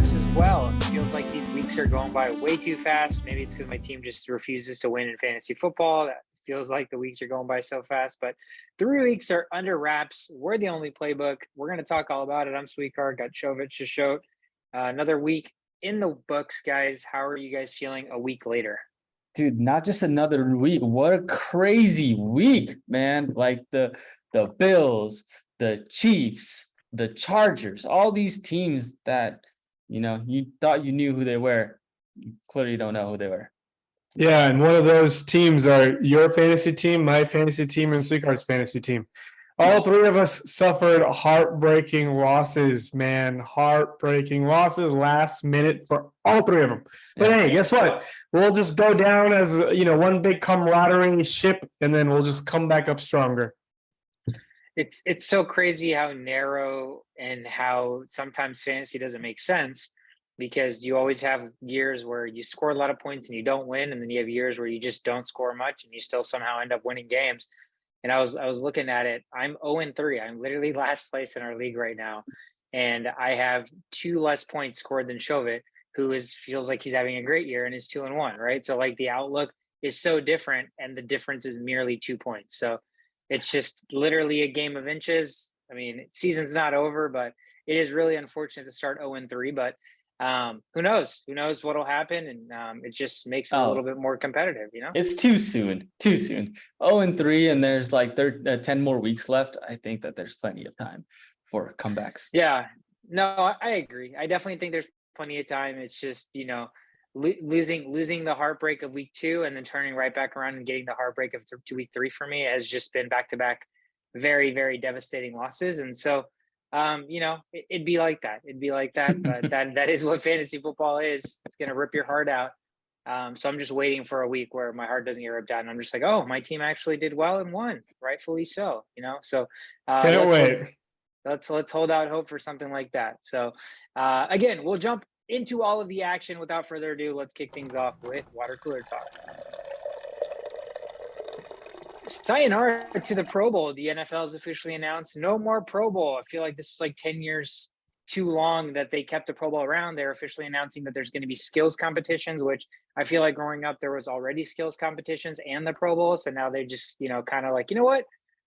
wraps as well. It feels like these weeks are going by way too fast. Maybe it's because my team just refuses to win in fantasy football. That feels like the weeks are going by so fast. But 3 weeks are under wraps. We're the only playbook. We're going to talk all about it. I'm Swikar, got Shovit, Shashowt. Another week in the books, guys. How are you guys feeling a week later? Dude, not just another week. What a crazy week, man. Like the Bills, the Chiefs, the Chargers, all these teams that, you thought you knew who they were. You clearly don't know who they were. Yeah, and one of those teams are your fantasy team, my fantasy team, and Swikar's fantasy team. All three of us suffered heartbreaking losses, man. Heartbreaking losses last minute for all three of them. But hey, guess what? We'll just go down as, one big camaraderie ship, and then we'll just come back up stronger. It's so crazy how narrow and how sometimes fantasy doesn't make sense, because you always have years where you score a lot of points and you don't win, and then you have years where you just don't score much and you still somehow end up winning games. And I was looking at it. I'm 0-3. I'm literally last place in our league right now, and I have 2 less points scored than Shovit, who feels like he's having a great year and is 2-1. Right, so like the outlook is so different, and the difference is merely 2 points. So it's just literally a game of inches. I mean, season's not over, but it is really unfortunate to start 0-3. But who knows? Who knows what'll happen? And it just makes it a little bit more competitive, It's too soon. 0-3, and there's like 10 more weeks left. I think that there's plenty of time for comebacks. Yeah, no, I agree. I definitely think there's plenty of time. It's just, losing the heartbreak of week 2 and then turning right back around and getting the heartbreak of week 3 for me has just been back-to-back very, very devastating losses. And so, it'd be like that. But that is what fantasy football is. It's going to rip your heart out. So I'm just waiting for a week where my heart doesn't get ripped out, and I'm just like, oh, my team actually did well and won, rightfully so. So let's hold out hope for something like that. So again, we'll jump into all of the action. Without further ado, let's kick things off with water cooler talk. Sayonara to the Pro Bowl. The NFL has officially announced no more Pro Bowl. I feel like this was like 10 years too long that they kept the Pro Bowl around. They're officially announcing that there's going to be skills competitions, which I feel like growing up there was already skills competitions and the Pro Bowl. So now they just, kind of like, you know what?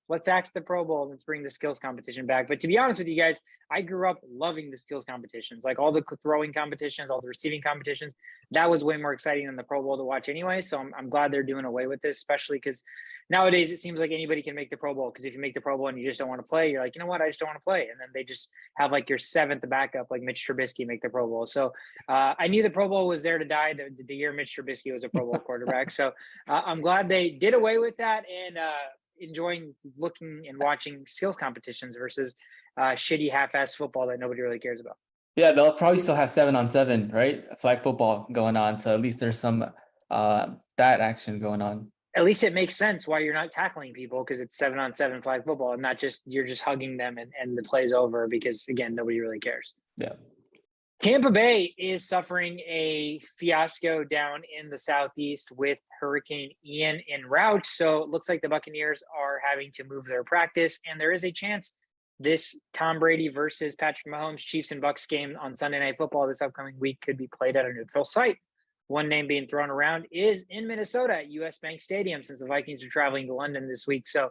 Let's axe the Pro Bowl. Let's bring the skills competition back. But to be honest with you guys, I grew up loving the skills competitions, like all the throwing competitions, all the receiving competitions. That was way more exciting than the Pro Bowl to watch anyway. So I'm glad they're doing away with this, especially because nowadays it seems like anybody can make the Pro Bowl. Because if you make the Pro Bowl and you just don't want to play, you're like, you know what? I just don't want to play. And then they just have like your 7th backup, like Mitch Trubisky, make the Pro Bowl. So I knew the Pro Bowl was there to die the year Mitch Trubisky was a Pro Bowl quarterback. So I'm glad they did away with that, and enjoying looking and watching skills competitions versus shitty half-ass football that nobody really cares about. Yeah, they'll probably still have 7-on-7, right? Flag football going on. So at least there's some that action going on. At least it makes sense why you're not tackling people, because it's 7-on-7 flag football and not just you're just hugging them and the play's over, because again, nobody really cares. Yeah. Tampa Bay is suffering a fiasco down in the Southeast with Hurricane Ian en route. So it looks like the Buccaneers are having to move their practice, and there is a chance this Tom Brady versus Patrick Mahomes Chiefs and Bucs game on Sunday Night Football this upcoming week could be played at a neutral site. One name being thrown around is in Minnesota at US Bank Stadium, since the Vikings are traveling to London this week. So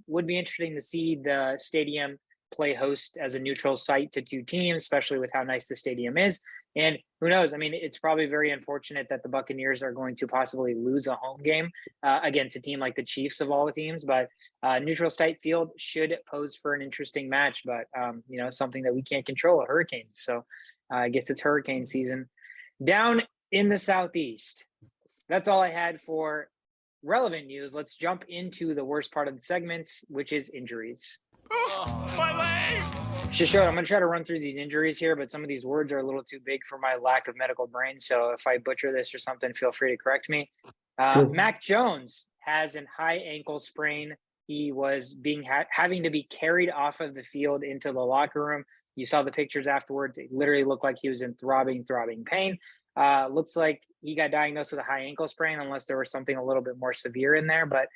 would be interesting to see the stadium play host as a neutral site to 2 teams, especially with how nice the stadium is. And who knows? I mean, it's probably very unfortunate that the Buccaneers are going to possibly lose a home game against a team like the Chiefs of all the teams. But neutral site field should pose for an interesting match. But, something that we can't control, hurricanes. So I guess it's hurricane season down in the Southeast. That's all I had for relevant news. Let's jump into the worst part of the segments, which is injuries. Oh, my leg! Shashowt, I'm going to try to run through these injuries here, but some of these words are a little too big for my lack of medical brain. So if I butcher this or something, feel free to correct me. Mac Jones has an high ankle sprain. He was having to be carried off of the field into the locker room. You saw the pictures afterwards. It literally looked like he was in throbbing pain. Looks like he got diagnosed with a high ankle sprain, unless there was something a little bit more severe in there, but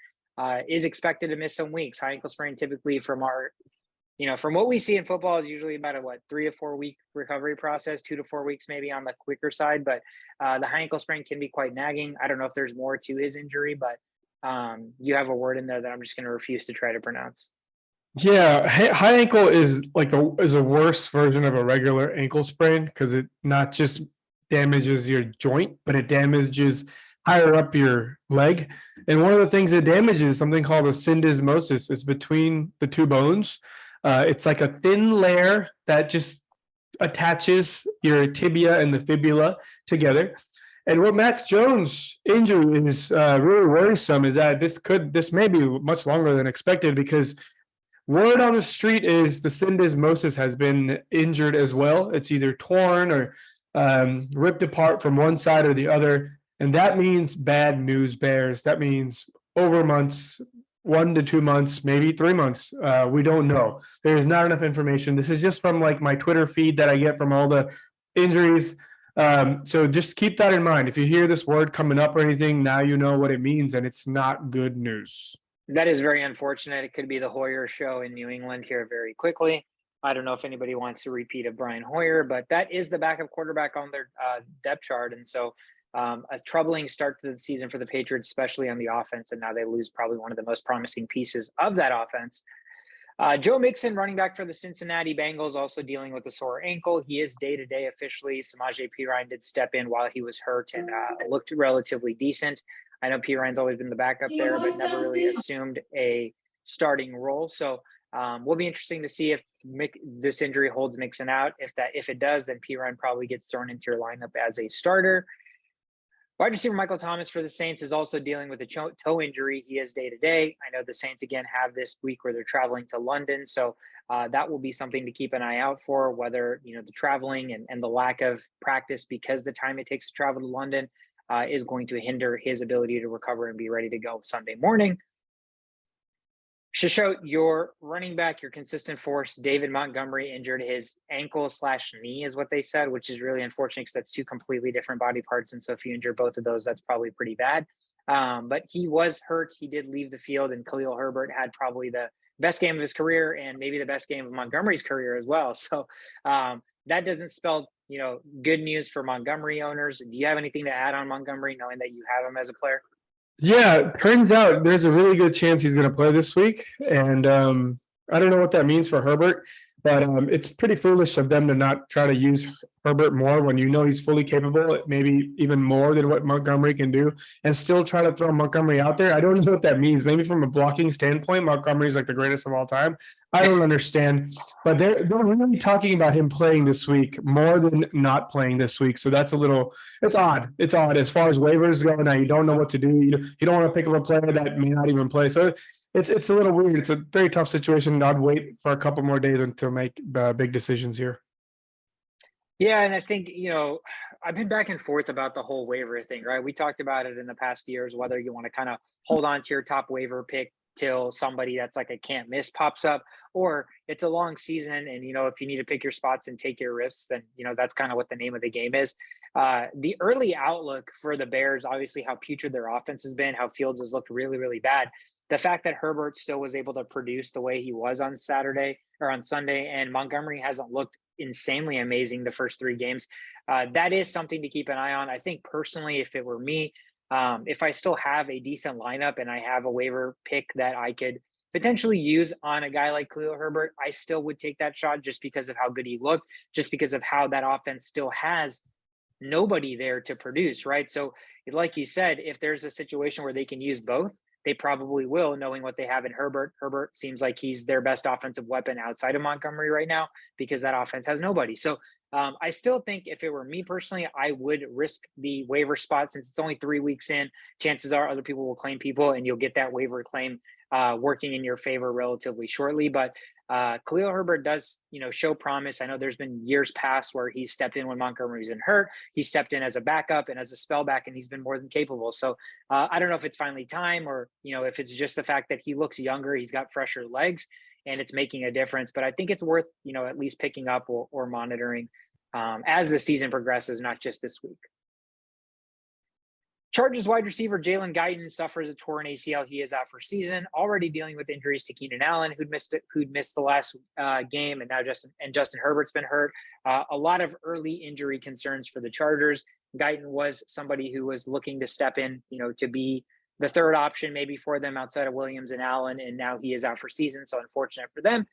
is expected to miss some weeks. High ankle sprain typically from our from what we see in football is usually about a 3 to 4 week recovery process, 2 to 4 weeks maybe on the quicker side. But the high ankle sprain can be quite nagging. I don't know if there's more to his injury, but you have a word in there that I'm just going to refuse to try to pronounce. Yeah, high ankle is is a worse version of a regular ankle sprain because it not just damages your joint, but it damages higher up your leg. And one of the things it damages is something called a syndesmosis. It's between the two bones. It's like a thin layer that just attaches your tibia and the fibula together. And what Mac Jones' injury is really worrisome is that this may be much longer than expected because word on the street is the syndesmosis has been injured as well. It's either torn or ripped apart from one side or the other. And that means bad news, Bears. That means over months, 1 to 2 months, maybe 3 months. We don't know. There's not enough information. This is just from like my Twitter feed that I get from all the injuries. So just keep that in mind. If you hear this word coming up or anything, now you know what it means, and it's not good news. That is very unfortunate. It could be the Hoyer show in New England here very quickly. I don't know if anybody wants to repeat of Brian Hoyer, but that is the backup quarterback on their depth chart. And so a troubling start to the season for the Patriots, especially on the offense. And now they lose probably one of the most promising pieces of that offense. Joe Mixon, running back for the Cincinnati Bengals, also dealing with a sore ankle. He is day-to-day officially. Samaje Perine did step in while he was hurt and looked relatively decent. I know Perine's always been the backup there, but never really assumed a starting role. So will be interesting to see if this injury holds Mixon out. If it does, then Perine probably gets thrown into your lineup as a starter. Wide receiver Michael Thomas for the Saints is also dealing with a toe injury. He is day-to-day. I know the Saints, again, have this week where they're traveling to London. So that will be something to keep an eye out for, whether, the traveling and the lack of practice because the time it takes to travel to London is going to hinder his ability to recover and be ready to go Sunday morning. Shashowt, your running back, your consistent force, David Montgomery injured his ankle/knee is what they said, which is really unfortunate because that's two completely different body parts. And so if you injure both of those, that's probably pretty bad. But he was hurt. He did leave the field, and Khalil Herbert had probably the best game of his career and maybe the best game of Montgomery's career as well. So that doesn't spell, good news for Montgomery owners. Do you have anything to add on Montgomery, knowing that you have him as a player? Yeah, turns out there's a really good chance he's going to play this week. And I don't know what that means for Herbert, but it's pretty foolish of them to not try to use Herbert more when he's fully capable, maybe even more than what Montgomery can do, and still try to throw Montgomery out there. I don't know what that means. Maybe from a blocking standpoint, Montgomery's like the greatest of all time. I don't understand, but they're really talking about him playing this week more than not playing this week. So that's it's odd. It's odd as far as waivers go. Now you don't know what to do. You don't want to pick up a player that may not even play. So it's a little weird. It's a very tough situation. I'd wait for a couple more days until make big decisions here. Yeah, and I think, I've been back and forth about the whole waiver thing, right? We talked about it in the past years, whether you want to kind of hold on to your top waiver pick till somebody that's like a can't miss pops up, or it's a long season and, if you need to pick your spots and take your risks, then, that's kind of what the name of the game is. The early outlook for the Bears, obviously how putrid their offense has been, how Fields has looked really, really bad. The fact that Herbert still was able to produce the way he was on Saturday or on Sunday, and Montgomery hasn't looked insanely amazing the first 3 games. That is something to keep an eye on. I think personally, if it were me, if I still have a decent lineup and I have a waiver pick that I could potentially use on a guy like Khalil Herbert, I still would take that shot just because of how good he looked, just because of how that offense still has nobody there to produce, right? So like you said, if there's a situation where they can use both, they probably will, knowing what they have in Herbert. Herbert seems like he's their best offensive weapon outside of Montgomery right now because that offense has nobody. So I still think if it were me personally, I would risk the waiver spot since it's only 3 weeks in. Chances are other people will claim people and you'll get that waiver claim working in your favor relatively shortly. But Khalil Herbert does, show promise. I know there's been years past where he stepped in when Montgomery's been hurt. He stepped in as a backup and as a spell back, and he's been more than capable. So I don't know if it's finally time or, if it's just the fact that he looks younger, he's got fresher legs and it's making a difference. But I think it's worth, at least picking up or monitoring as the season progresses, not just this week. Chargers wide receiver Jalen Guyton suffers a torn ACL. He is out for season, already dealing with injuries to Keenan Allen, who'd missed the last game, and now Justin Herbert's been hurt. A lot of early injury concerns for the Chargers. Guyton was somebody who was looking to step in, to be the third option maybe for them outside of Williams and Allen, and now he is out for season, so unfortunate for them.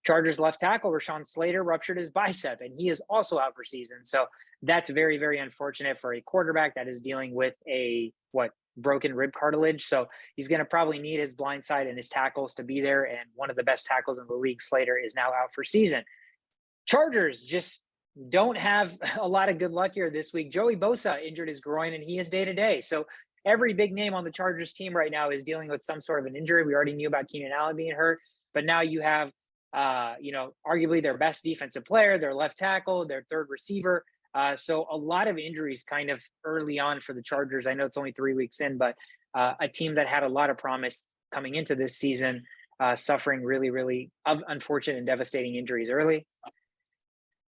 Chargers left tackle Rashawn Slater ruptured his bicep, and he is also out for season. So that's very, very unfortunate for a quarterback that is dealing with a broken rib cartilage. So he's going to probably need his blind side and his tackles to be there. And one of the best tackles in the league, Slater, is now out for season. Chargers just don't have a lot of good luck here this week. Joey Bosa injured his groin, and he is day-to-day. So every big name on the Chargers team right now is dealing with some sort of an injury. We already knew about Keenan Allen being hurt, but now you have arguably their best defensive player, their left tackle, their third receiver. So a lot of injuries kind of early on for the Chargers. I know it's only 3 weeks in, but a team that had a lot of promise coming into this season, suffering really, really unfortunate and devastating injuries early.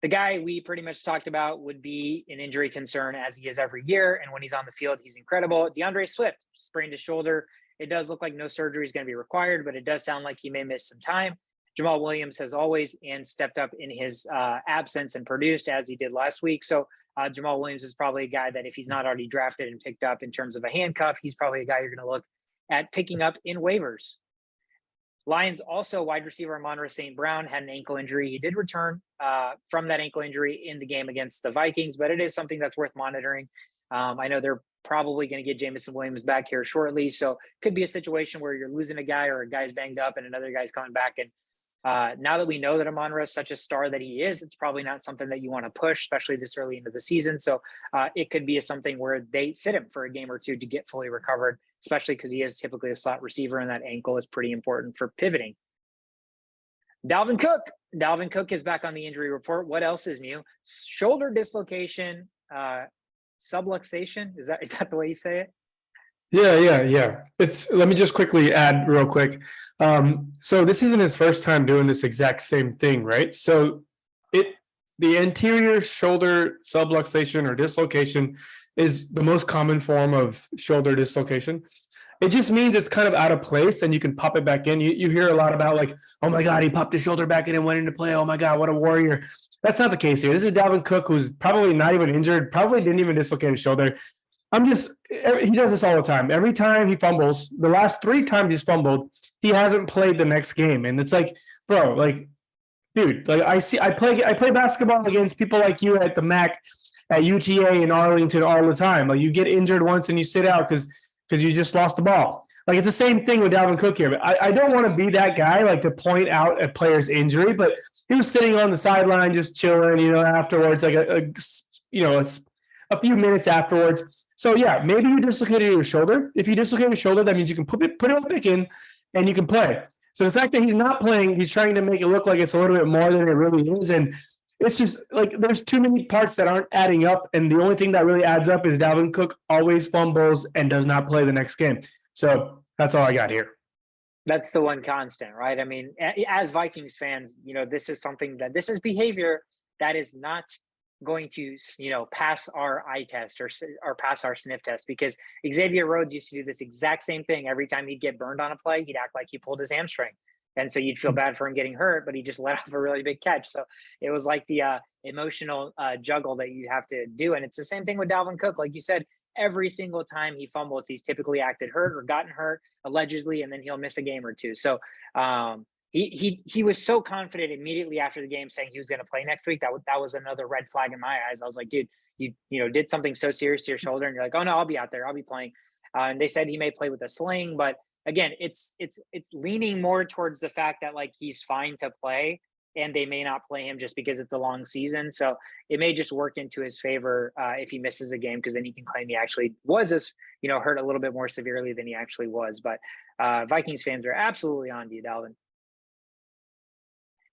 The guy we pretty much talked about would be an injury concern, as he is every year. And when he's on the field, he's incredible. DeAndre Swift sprained his shoulder. It does look like no surgery is going to be required, but it does sound like he may miss some time. Jamal Williams has always stepped up in his absence and produced as he did last week. So Jamal Williams is probably a guy that if he's not already drafted and picked up in terms of a handcuff, he's probably a guy you're going to look at picking up in waivers. Lions also wide receiver Amon-Ra St. Brown had an ankle injury. He did return from that ankle injury in the game against the Vikings, but it is something that's worth monitoring. I know they're probably going to get Jameson Williams back here shortly. So it could be a situation where you're losing a guy or a guy's banged up and another guy's coming back. And now that we know that Amon-Ra is such a star that he is, it's probably not something that you want to push, especially this early into the season. So it could be something where they sit him for a game or two to get fully recovered, especially because he is typically a slot receiver, and that ankle is pretty important for pivoting. Dalvin Cook is back on the injury report. What else is new? Shoulder dislocation, subluxation. Is that the way you say it? Yeah. Let me just quickly add real quick. So this isn't his first time doing this exact same thing, right? So the anterior shoulder subluxation or dislocation is the most common form of shoulder dislocation. It just means it's kind of out of place and you can pop it back in. You hear a lot about like, oh my God, he popped his shoulder back in and went into play. Oh my God, what a warrior. That's not the case here. This is Dalvin Cook, who's probably not even injured, probably didn't even dislocate his shoulder. He does this all the time. Every time he fumbles, the last 3 times he's fumbled, he hasn't played the next game. And it's like, bro, like, dude, like I play basketball against people like you at the MAC, at UTA in Arlington all the time. Like you get injured once and you sit out because you just lost the ball. Like it's the same thing with Dalvin Cook here. But I don't want to be that guy like to point out a player's injury, but he was sitting on the sideline just chilling, afterwards, like a few minutes afterwards. So yeah, maybe you dislocated your shoulder. If you dislocate your shoulder, that means you can put it back in and you can play. So the fact that he's not playing, he's trying to make it look like it's a little bit more than it really is. And it's just like there's too many parts that aren't adding up. And the only thing that really adds up is Dalvin Cook always fumbles and does not play the next game. So that's all I got here. That's the one constant, right? I mean, as Vikings fans, this is behavior that is not going to, pass our eye test or pass our sniff test, because Xavier Rhodes used to do this exact same thing. Every time he'd get burned on a play, he'd act like he pulled his hamstring. And so you'd feel bad for him getting hurt, but he just let off a really big catch. So it was like the emotional juggle that you have to do. And it's the same thing with Dalvin Cook. Like you said, every single time he fumbles, he's typically acted hurt or gotten hurt allegedly, and then he'll miss a game or two. So he was so confident immediately after the game saying he was going to play next week. That was another red flag in my eyes. I was like, dude, you did something so serious to your shoulder, and you're like, oh no, I'll be out there. I'll be playing. And they said he may play with a sling, but again, it's leaning more towards the fact that like he's fine to play, and they may not play him just because it's a long season. So it may just work into his favor if he misses a game, because then he can claim he actually was hurt a little bit more severely than he actually was. But Vikings fans are absolutely on to you, Dalvin.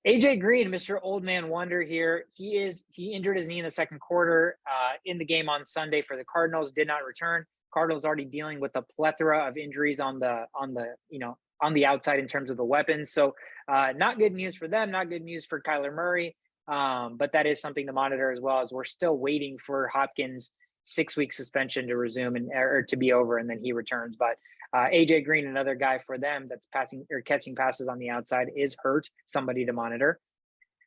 AJ Green, Mr. Old Man Wonder here. He injured his knee in the second quarter in the game on Sunday for the Cardinals, did not return. Cardinals already dealing with a plethora of injuries on the outside in terms of the weapons. So not good news for them, not good news for Kyler Murray. But that is something to monitor as well, as we're still waiting for Hopkins 6-week suspension to resume or to be over, and then he returns. But AJ Green, another guy for them that's passing or catching passes on the outside, is hurt. Somebody to monitor.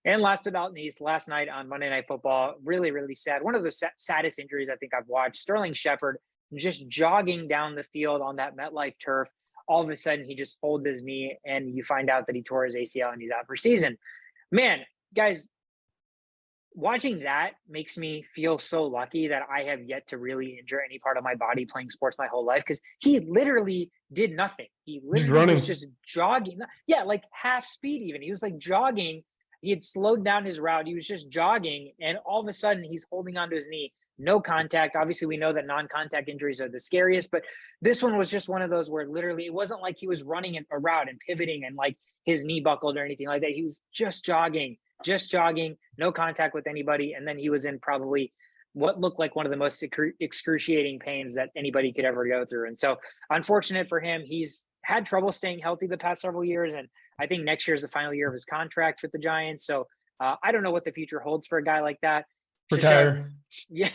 And last but not least, last night on Monday Night Football, really, really sad. One of the saddest injuries I think I've watched. Sterling Shepard just jogging down the field on that MetLife turf. All of a sudden, he just holds his knee, and you find out that he tore his ACL and he's out for season. Man, guys, watching that makes me feel so lucky that I have yet to really injure any part of my body playing sports my whole life, because he literally did nothing. He literally was just jogging. Yeah, like half speed even. He was like jogging. He had slowed down his route. He was just jogging, and all of a sudden he's holding onto his knee. No contact. Obviously, we know that non-contact injuries are the scariest, but this one was just one of those where literally it wasn't like he was running a route and pivoting and like his knee buckled or anything like that. He was just jogging, no contact with anybody. And then he was in probably what looked like one of the most excruciating pains that anybody could ever go through. And so unfortunate for him, he's had trouble staying healthy the past several years. And I think next year is the final year of his contract with the Giants. So I don't know what the future holds for a guy like that. Retire. Yeah.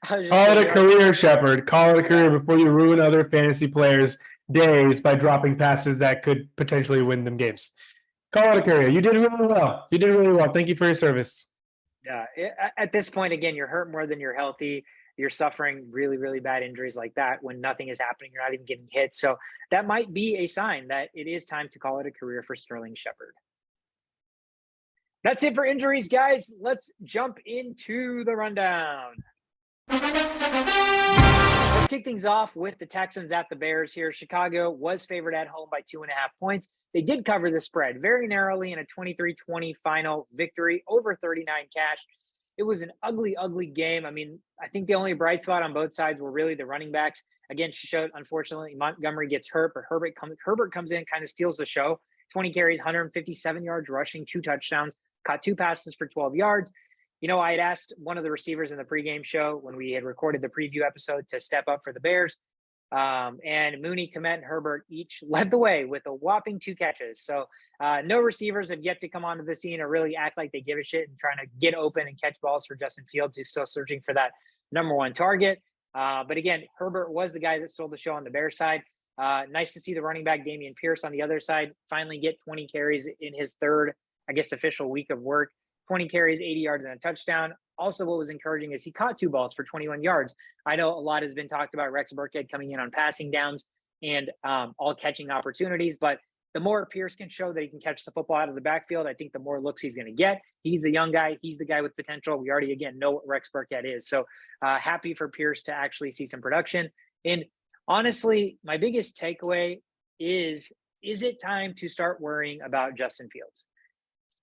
Call it a career, Shepard. Call it a career before you ruin other fantasy players' days by dropping passes that could potentially win them games. Call it a career. You did really well. Thank you for your service. Yeah. At this point, again, you're hurt more than you're healthy. You're suffering really, really bad injuries like that when nothing is happening. You're not even getting hit. So that might be a sign that it is time to call it a career for Sterling Shepard. That's it for injuries, guys. Let's jump into the rundown. Let's kick things off with the Texans at the Bears here. Chicago was favored at home by 2.5 points. They did cover the spread very narrowly in a 23-20 final victory over 39 cash. It was an ugly, ugly game. I mean, I think the only bright spot on both sides were really the running backs. Again, Shashowt, unfortunately, Montgomery gets hurt, but Herbert comes in, kind of steals the show. 20 carries, 157 yards rushing, 2 touchdowns, caught 2 passes for 12 yards. You know, I had asked one of the receivers in the pregame show when we had recorded the preview episode to step up for the Bears. And Mooney, Kmet, and Herbert each led the way with a whopping 2 catches. So no receivers have yet to come onto the scene or really act like they give a shit and trying to get open and catch balls for Justin Fields, who's still searching for that number 1 target. But again, Herbert was the guy that stole the show on the Bears side. Nice to see the running back Dameon Pierce on the other side finally get 20 carries in his third, I guess, official week of work. 20 carries, 80 yards, and a touchdown. Also, what was encouraging is he caught 2 balls for 21 yards. I know a lot has been talked about Rex Burkhead coming in on passing downs and all catching opportunities, but the more Pierce can show that he can catch the football out of the backfield, I think the more looks he's going to get. He's the young guy. He's the guy with potential. We already, again, know what Rex Burkhead is. So happy for Pierce to actually see some production. And honestly, my biggest takeaway is it time to start worrying about Justin Fields?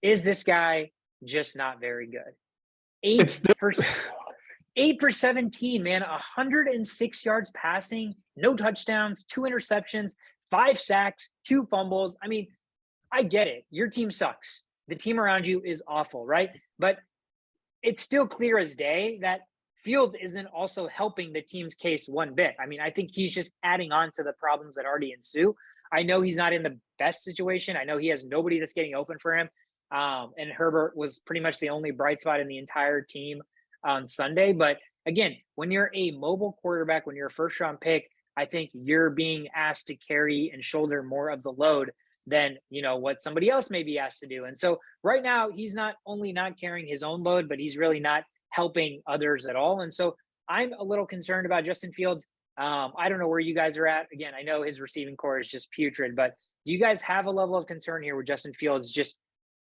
Is this guy just not very good? 8 for 17, man, 106 yards passing, no touchdowns, 2 interceptions, 5 sacks, 2 fumbles. I mean, I get it. Your team sucks. The team around you is awful, right? But it's still clear as day that Fields isn't also helping the team's case one bit. I mean, I think he's just adding on to the problems that already ensue. I know he's not in the best situation. I know he has nobody that's getting open for him. And Herbert was pretty much the only bright spot in the entire team on Sunday. But again, when you're a mobile quarterback, when you're a first-round pick, I think you're being asked to carry and shoulder more of the load than, you know, what somebody else may be asked to do. And so right now, he's not only not carrying his own load, but he's really not helping others at all. And so I'm a little concerned about Justin Fields. I don't know where you guys are at. Again, I know his receiving core is just putrid, but do you guys have a level of concern here with Justin Fields? Just,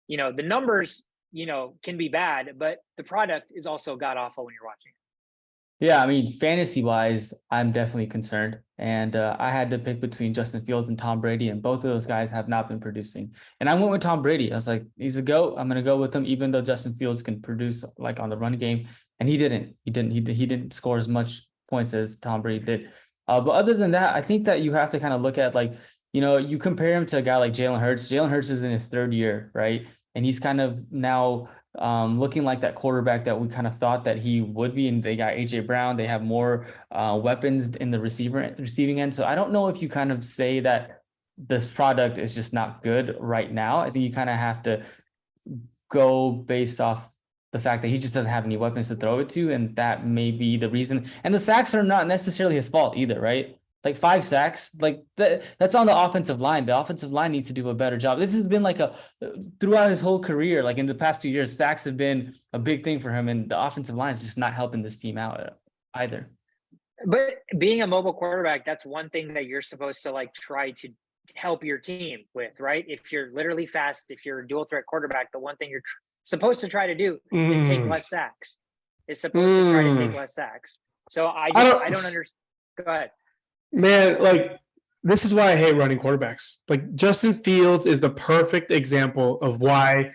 you know, the numbers, you know, can be bad, but the product is also god awful when you're watching it. Yeah, I mean, fantasy-wise, I'm definitely concerned. And I had to pick between Justin Fields and Tom Brady, and both of those guys have not been producing. And I went with Tom Brady. I was like, he's a GOAT. I'm going to go with him, even though Justin Fields can produce like on the run game. And he didn't. He didn't score as much points as Tom Brady did. But other than that, I think that you have to kind of look at, like, you know, you compare him to a guy like Jalen Hurts. Jalen Hurts is in his 3rd year, right? And he's kind of now looking like that quarterback that we kind of thought that he would be. And they got AJ Brown. They have more weapons in the receiving end. So I don't know if you kind of say that this product is just not good right now. I think you kind of have to go based off the fact that he just doesn't have any weapons to throw it to, and that may be the reason. And the sacks are not necessarily his fault either, right? Like 5 sacks, like that's on the offensive line. The offensive line needs to do a better job. This has been like throughout his whole career, like in the past 2 years, sacks have been a big thing for him, and the offensive line is just not helping this team out either. But being a mobile quarterback, that's one thing that you're supposed to like try to help your team with, right? If you're literally fast, if you're a dual threat quarterback, the one thing you're supposed to try to do is take less sacks. Is supposed to try to take less sacks. So I don't understand. Go ahead. Man, like, this is why I hate running quarterbacks. Like, Justin Fields is the perfect example of why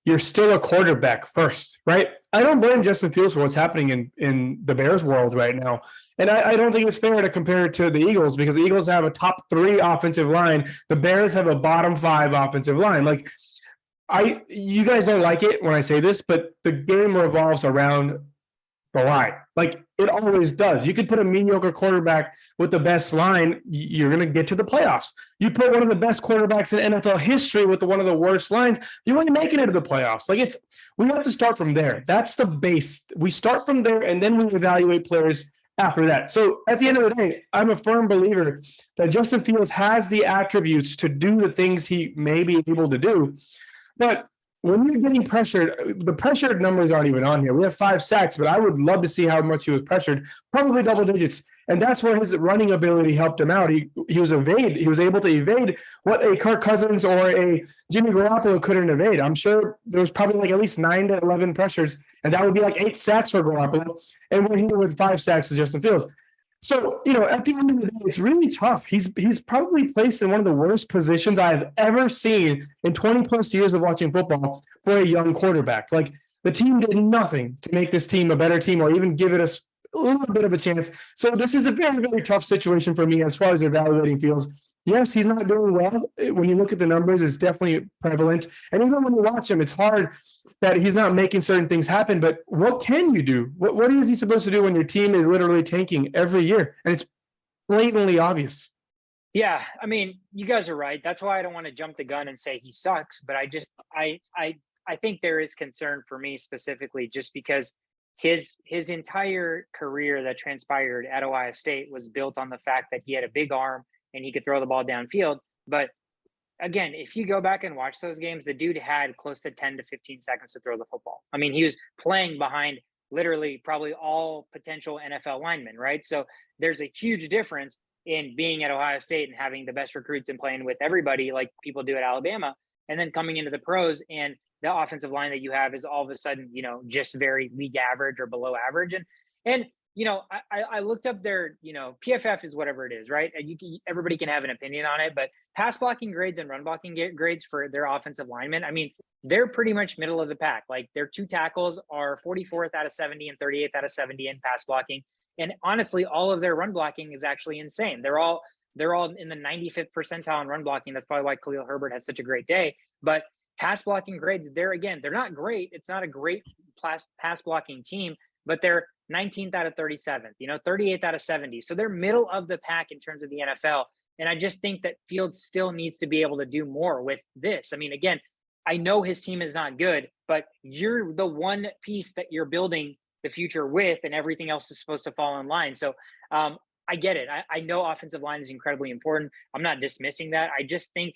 you're still a quarterback first, right? I don't blame Justin Fields for what's happening in the Bears world right now. And I don't think it's fair to compare it to the Eagles, because the Eagles have a top 3 offensive line. The Bears have a bottom 5 offensive line. Like, you guys don't like it when I say this, but the game revolves around the line. Like, it always does. You could put a mediocre quarterback with the best line, you're going to get to the playoffs. You put one of the best quarterbacks in NFL history with one of the worst lines, you ain't making it to the playoffs. Like, we have to start from there. That's the base. We start from there, and then we evaluate players after that. So at the end of the day, I'm a firm believer that Justin Fields has the attributes to do the things he may be able to do. But when you're getting pressured, the pressured numbers aren't even on here. We have 5 sacks, but I would love to see how much he was pressured, probably double digits. And that's where his running ability helped him out. He was able to evade what a Kirk Cousins or a Jimmy Garoppolo couldn't evade. I'm sure there was probably like at least 9 to 11 pressures, and that would be like 8 sacks for Garoppolo. And we're here with 5 sacks to Justin Fields. So, at the end of the day, it's really tough. He's probably placed in one of the worst positions I've ever seen in 20 plus years of watching football for a young quarterback. Like, the team did nothing to make this team a better team or even give it a little bit of a chance. So this is a very, very tough situation for me as far as evaluating Fields. Yes, he's not doing well. When you look at the numbers, it's definitely prevalent. And even when you watch him, it's hard that he's not making certain things happen. But what can you do? What is he supposed to do when your team is literally tanking every year? And it's blatantly obvious. Yeah, I mean, you guys are right. That's why I don't want to jump the gun and say he sucks. But I think there is concern for me specifically, just because his entire career that transpired at Ohio State was built on the fact that he had a big arm and he could throw the ball downfield. But again, if you go back and watch those games, the dude had close to 10 to 15 seconds to throw the football. I mean, he was playing behind literally probably all potential NFL linemen, right? So there's a huge difference in being at Ohio State and having the best recruits and playing with everybody like people do at Alabama, and then coming into the pros, and the offensive line that you have is all of a sudden, just very league average or below average. And I looked up their, PFF is whatever it is, right? Everybody can have an opinion on it, but pass blocking grades and run blocking grades for their offensive linemen, I mean, they're pretty much middle of the pack. Like, their 2 tackles are 44th out of 70 and 38th out of 70 in pass blocking. And honestly, all of their run blocking is actually insane. They're all in the 95th percentile in run blocking. That's probably why Khalil Herbert had such a great day. But pass blocking grades, they're not great. It's not a great pass blocking team, but they're 19th out of 37th, 38th out of 70. So they're middle of the pack in terms of the NFL. And I just think that Fields still needs to be able to do more with this. I mean, again, I know his team is not good, but you're the one piece that you're building the future with, and everything else is supposed to fall in line. So I get it. I know offensive line is incredibly important. I'm not dismissing that. I just think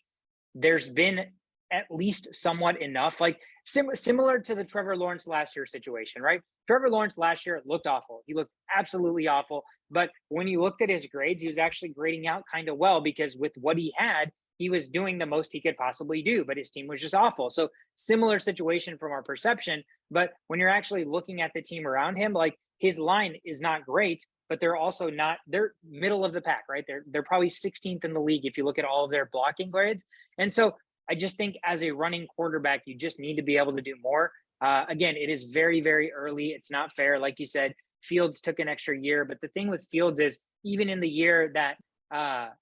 there's been at least somewhat enough, like similar to the Trevor Lawrence last year situation, right? Trevor Lawrence last year looked awful. He looked absolutely awful. But when you looked at his grades, he was actually grading out kind of well, because with what he had, he was doing the most he could possibly do, but his team was just awful. So similar situation from our perception. But when you're actually looking at the team around him, like, his line is not great, but they're also not, they're middle of the pack, right? They're probably 16th in the league if you look at all of their blocking grades. And so I just think as a running quarterback, you just need to be able to do more. Again, it is very, very early. It's not fair. Like you said, Fields took an extra year, but the thing with Fields is, even in the year that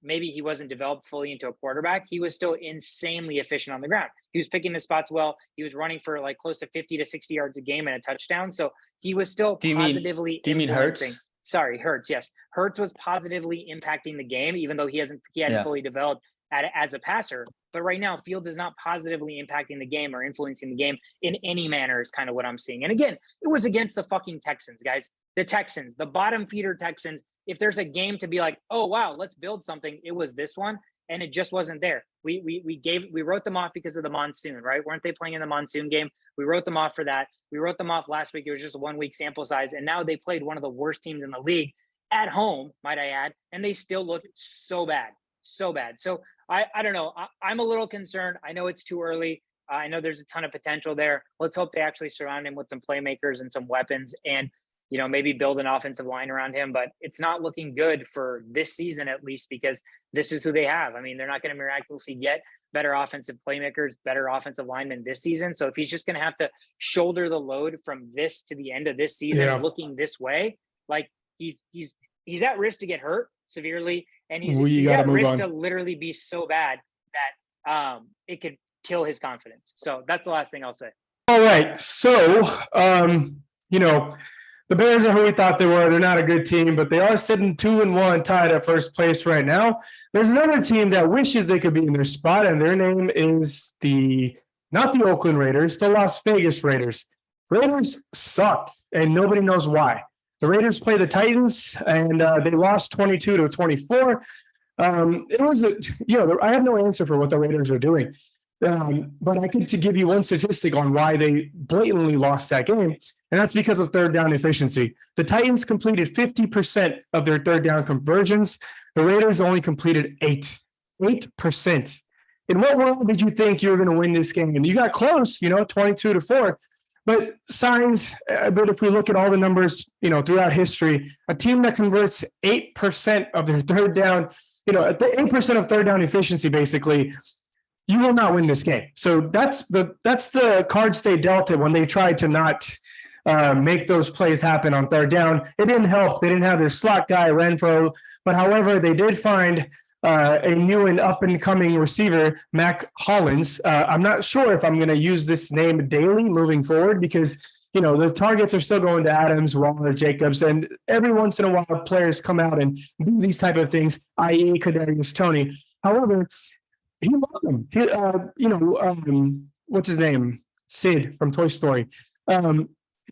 maybe he wasn't developed fully into a quarterback, he was still insanely efficient on the ground. He was picking his spots well. He was running for like close to 50 to 60 yards a game and a touchdown. So he was still positively. Do you mean Hurts? Sorry, Hurts. Yes, Hurts was positively impacting the game, even though he hadn't fully developed. as a passer. But right now, Fields is not positively impacting the game or influencing the game in any manner is kind of what I'm seeing. And again, it was against the fucking Texans, guys. The Texans, the bottom feeder Texans. If there's a game to be like, oh, wow, let's build something, it was this one. And it just wasn't there. We wrote them off because of the monsoon, right? Weren't they playing in the monsoon game? We wrote them off for that. We wrote them off last week. It was just a 1 week sample size. And now they played one of the worst teams in the league at home, might I add. And they still look so bad. So bad. So I don't know. I'm a little concerned. I know it's too early. I know there's a ton of potential there. Let's hope they actually surround him with some playmakers and some weapons and, you know, maybe build an offensive line around him. But it's not looking good for this season, at least, because this is who they have. I mean, they're not going to miraculously get better offensive playmakers, better offensive linemen this season. So if he's just going to have to shoulder the load from this to the end of this season looking this way, like he's at risk to get hurt severely. And he's at risk to literally be so bad that it could kill his confidence. So that's the last thing I'll say. All right. So, you know, the Bears are who we thought they were. They're not a good team, but they are sitting 2-1 tied at first place right now. There's another team that wishes they could be in their spot, and their name is not the Oakland Raiders, the Las Vegas Raiders. Raiders suck, and nobody knows why. The Raiders play the Titans, and they lost 22-24. It was I have no answer for what the Raiders are doing. But I could give you one statistic on why they blatantly lost that game, and that's because of third down efficiency. The Titans completed 50% of their third down conversions. The Raiders only completed 8%. In what world did you think you were going to win this game? And you got close, 22-4. But but if we look at all the numbers, throughout history, a team that converts 8% of their third down, the 8% of third down efficiency, basically, you will not win this game. So that's the cards they dealt it when they tried to not make those plays happen on third down. It didn't help. They didn't have their slot guy, Renfro. But however, they did find a new and up-and-coming receiver, Mac Hollins. I'm not sure if I'm going to use this name daily moving forward because, the targets are still going to Adams, Waller, Jacobs, and every once in a while players come out and do these type of things, i.e. Kadarius Toney. However, he loved him. What's his name? Sid from Toy Story.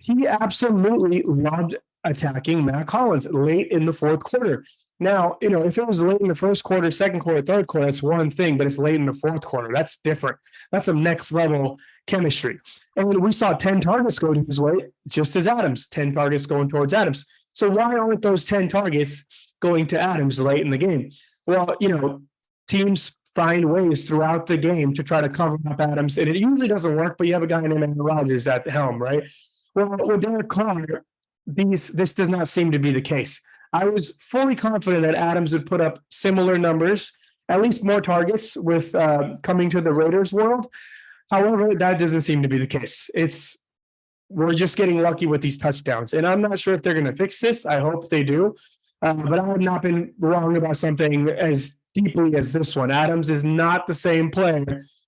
He absolutely loved attacking Mac Hollins late in the fourth quarter. Now, if it was late in the first quarter, second quarter, third quarter, that's one thing, but it's late in the fourth quarter. That's different. That's a next level chemistry. And we saw 10 targets go his way, just as Adams, 10 targets going towards Adams. So why aren't those 10 targets going to Adams late in the game? Well, teams find ways throughout the game to try to cover up Adams, and it usually doesn't work, but you have a guy named Aaron Rodgers at the helm, right? Well, with Derek Carr, this does not seem to be the case. I was fully confident that Adams would put up similar numbers, at least more targets with coming to the Raiders world. However, that doesn't seem to be the case. We're just getting lucky with these touchdowns, and I'm not sure if they're going to fix this. I hope they do, but I have not been wrong about something as deeply as this one. Adams is not the same player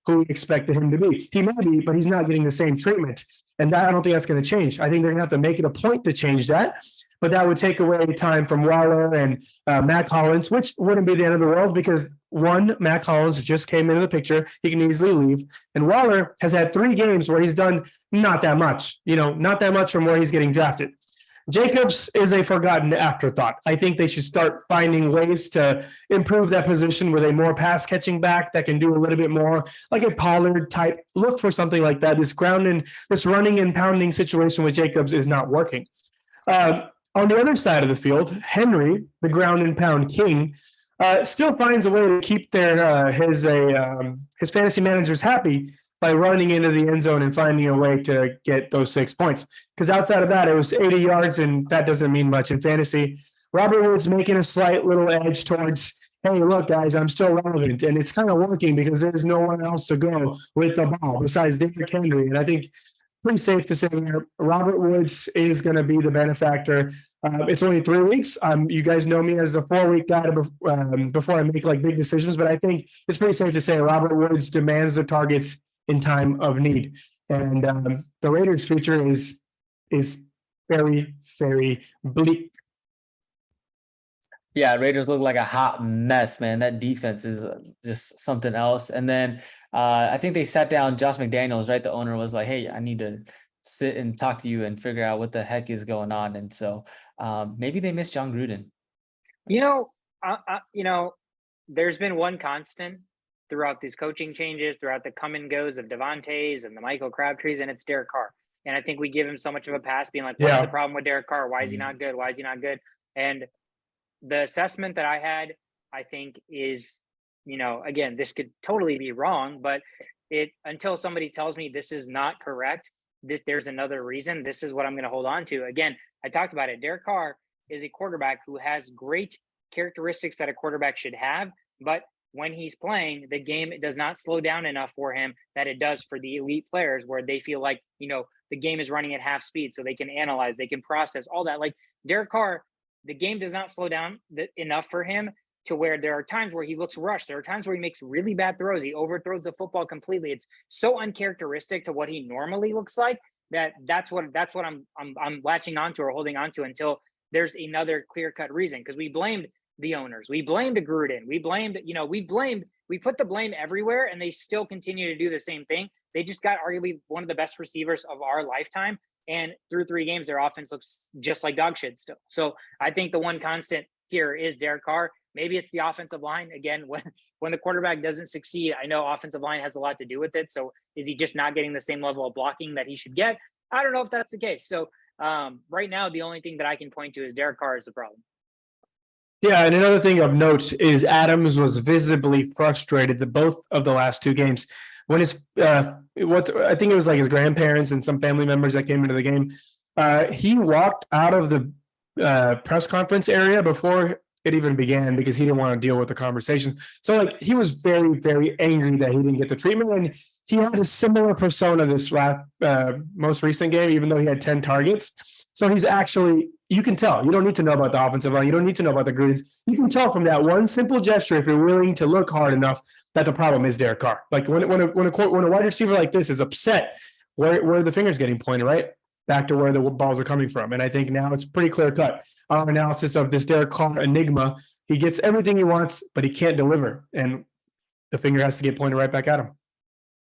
who we expected him to be. He may be, but he's not getting the same treatment. And I don't think that's going to change. I think they're going to have to make it a point to change that. But that would take away time from Waller and Mac Hollins, which wouldn't be the end of the world because one, Mac Hollins just came into the picture. He can easily leave. And Waller has had 3 games where he's done not that much, not that much from where he's getting drafted. Jacobs is a forgotten afterthought. I think they should start finding ways to improve that position with a more pass catching back that can do a little bit more like a Pollard type. Look for something like that. This running and pounding situation with Jacobs is not working. On the other side of the field, Henry, the ground and pound king, still finds a way to keep his fantasy managers happy by running into the end zone and finding a way to get those 6 points. Because outside of that, it was 80 yards, and that doesn't mean much in fantasy. Robert Woods making a slight little edge towards, hey, look, guys, I'm still relevant. And it's kind of working because there's no one else to go with the ball besides Derrick Henry. And I think pretty safe to say Robert Woods is going to be the benefactor. It's only 3 weeks. You guys know me as a 4-week guy before I make big decisions, but I think it's pretty safe to say Robert Woods demands the targets in time of need. And the Raiders' future is very, very bleak. Yeah, Raiders look like a hot mess, man. That defense is just something else. And then I think they sat down Josh McDaniels, right? The owner was like, hey, I need to sit and talk to you and figure out what the heck is going on. And so maybe they miss John Gruden. There's been one constant throughout these coaching changes, throughout the come and goes of Devontae's and the Michael Crabtrees, and it's Derek Carr. And I think we give him so much of a pass, being like, what's the problem with Derek Carr? Why is he not good? Why is he not good? And the assessment that I had, I think, is, again, this could totally be wrong, but until somebody tells me this is not correct, there's another reason, this is what I'm going to hold on to. Again, I talked about it. Derek Carr is a quarterback who has great characteristics that a quarterback should have, but when he's playing, the game does not slow down enough for him that it does for the elite players, where they feel like, the game is running at half speed, so they can analyze, they can process all that. Like Derek Carr, the game does not slow down enough for him to where there are times where he looks rushed. There are times where he makes really bad throws. He overthrows the football completely. It's so uncharacteristic to what he normally looks like that's what I'm latching onto or holding onto until there's another clear-cut reason. Because we blamed the owners, we blamed Gruden, we put the blame everywhere, and they still continue to do the same thing. They just got arguably one of the best receivers of our lifetime. And through 3 games, their offense looks just like dog shit still. So I think the one constant here is Derek Carr. Maybe it's the offensive line. Again, when the quarterback doesn't succeed, I know offensive line has a lot to do with it. So is he just not getting the same level of blocking that he should get? I don't know if that's the case. So right now, the only thing that I can point to is Derek Carr is the problem. Yeah, and another thing of note is Adams was visibly frustrated both of the last 2 games. When his I think it was like his grandparents and some family members that came into the game, he walked out of the press conference area before it even began because he didn't want to deal with the conversation. So like he was very, very angry that he didn't get the treatment, and he had a similar persona this most recent game, even though he had 10 targets. So he's actually, you can tell. You don't need to know about the offensive line. You don't need to know about the Grudens. You can tell from that one simple gesture, if you're willing to look hard enough, that the problem is Derek Carr. Like when a wide receiver like this is upset, where the finger's getting pointed, right? Back to where the balls are coming from. And I think now it's pretty clear cut. Our analysis of this Derek Carr enigma, he gets everything he wants, but he can't deliver. And the finger has to get pointed right back at him.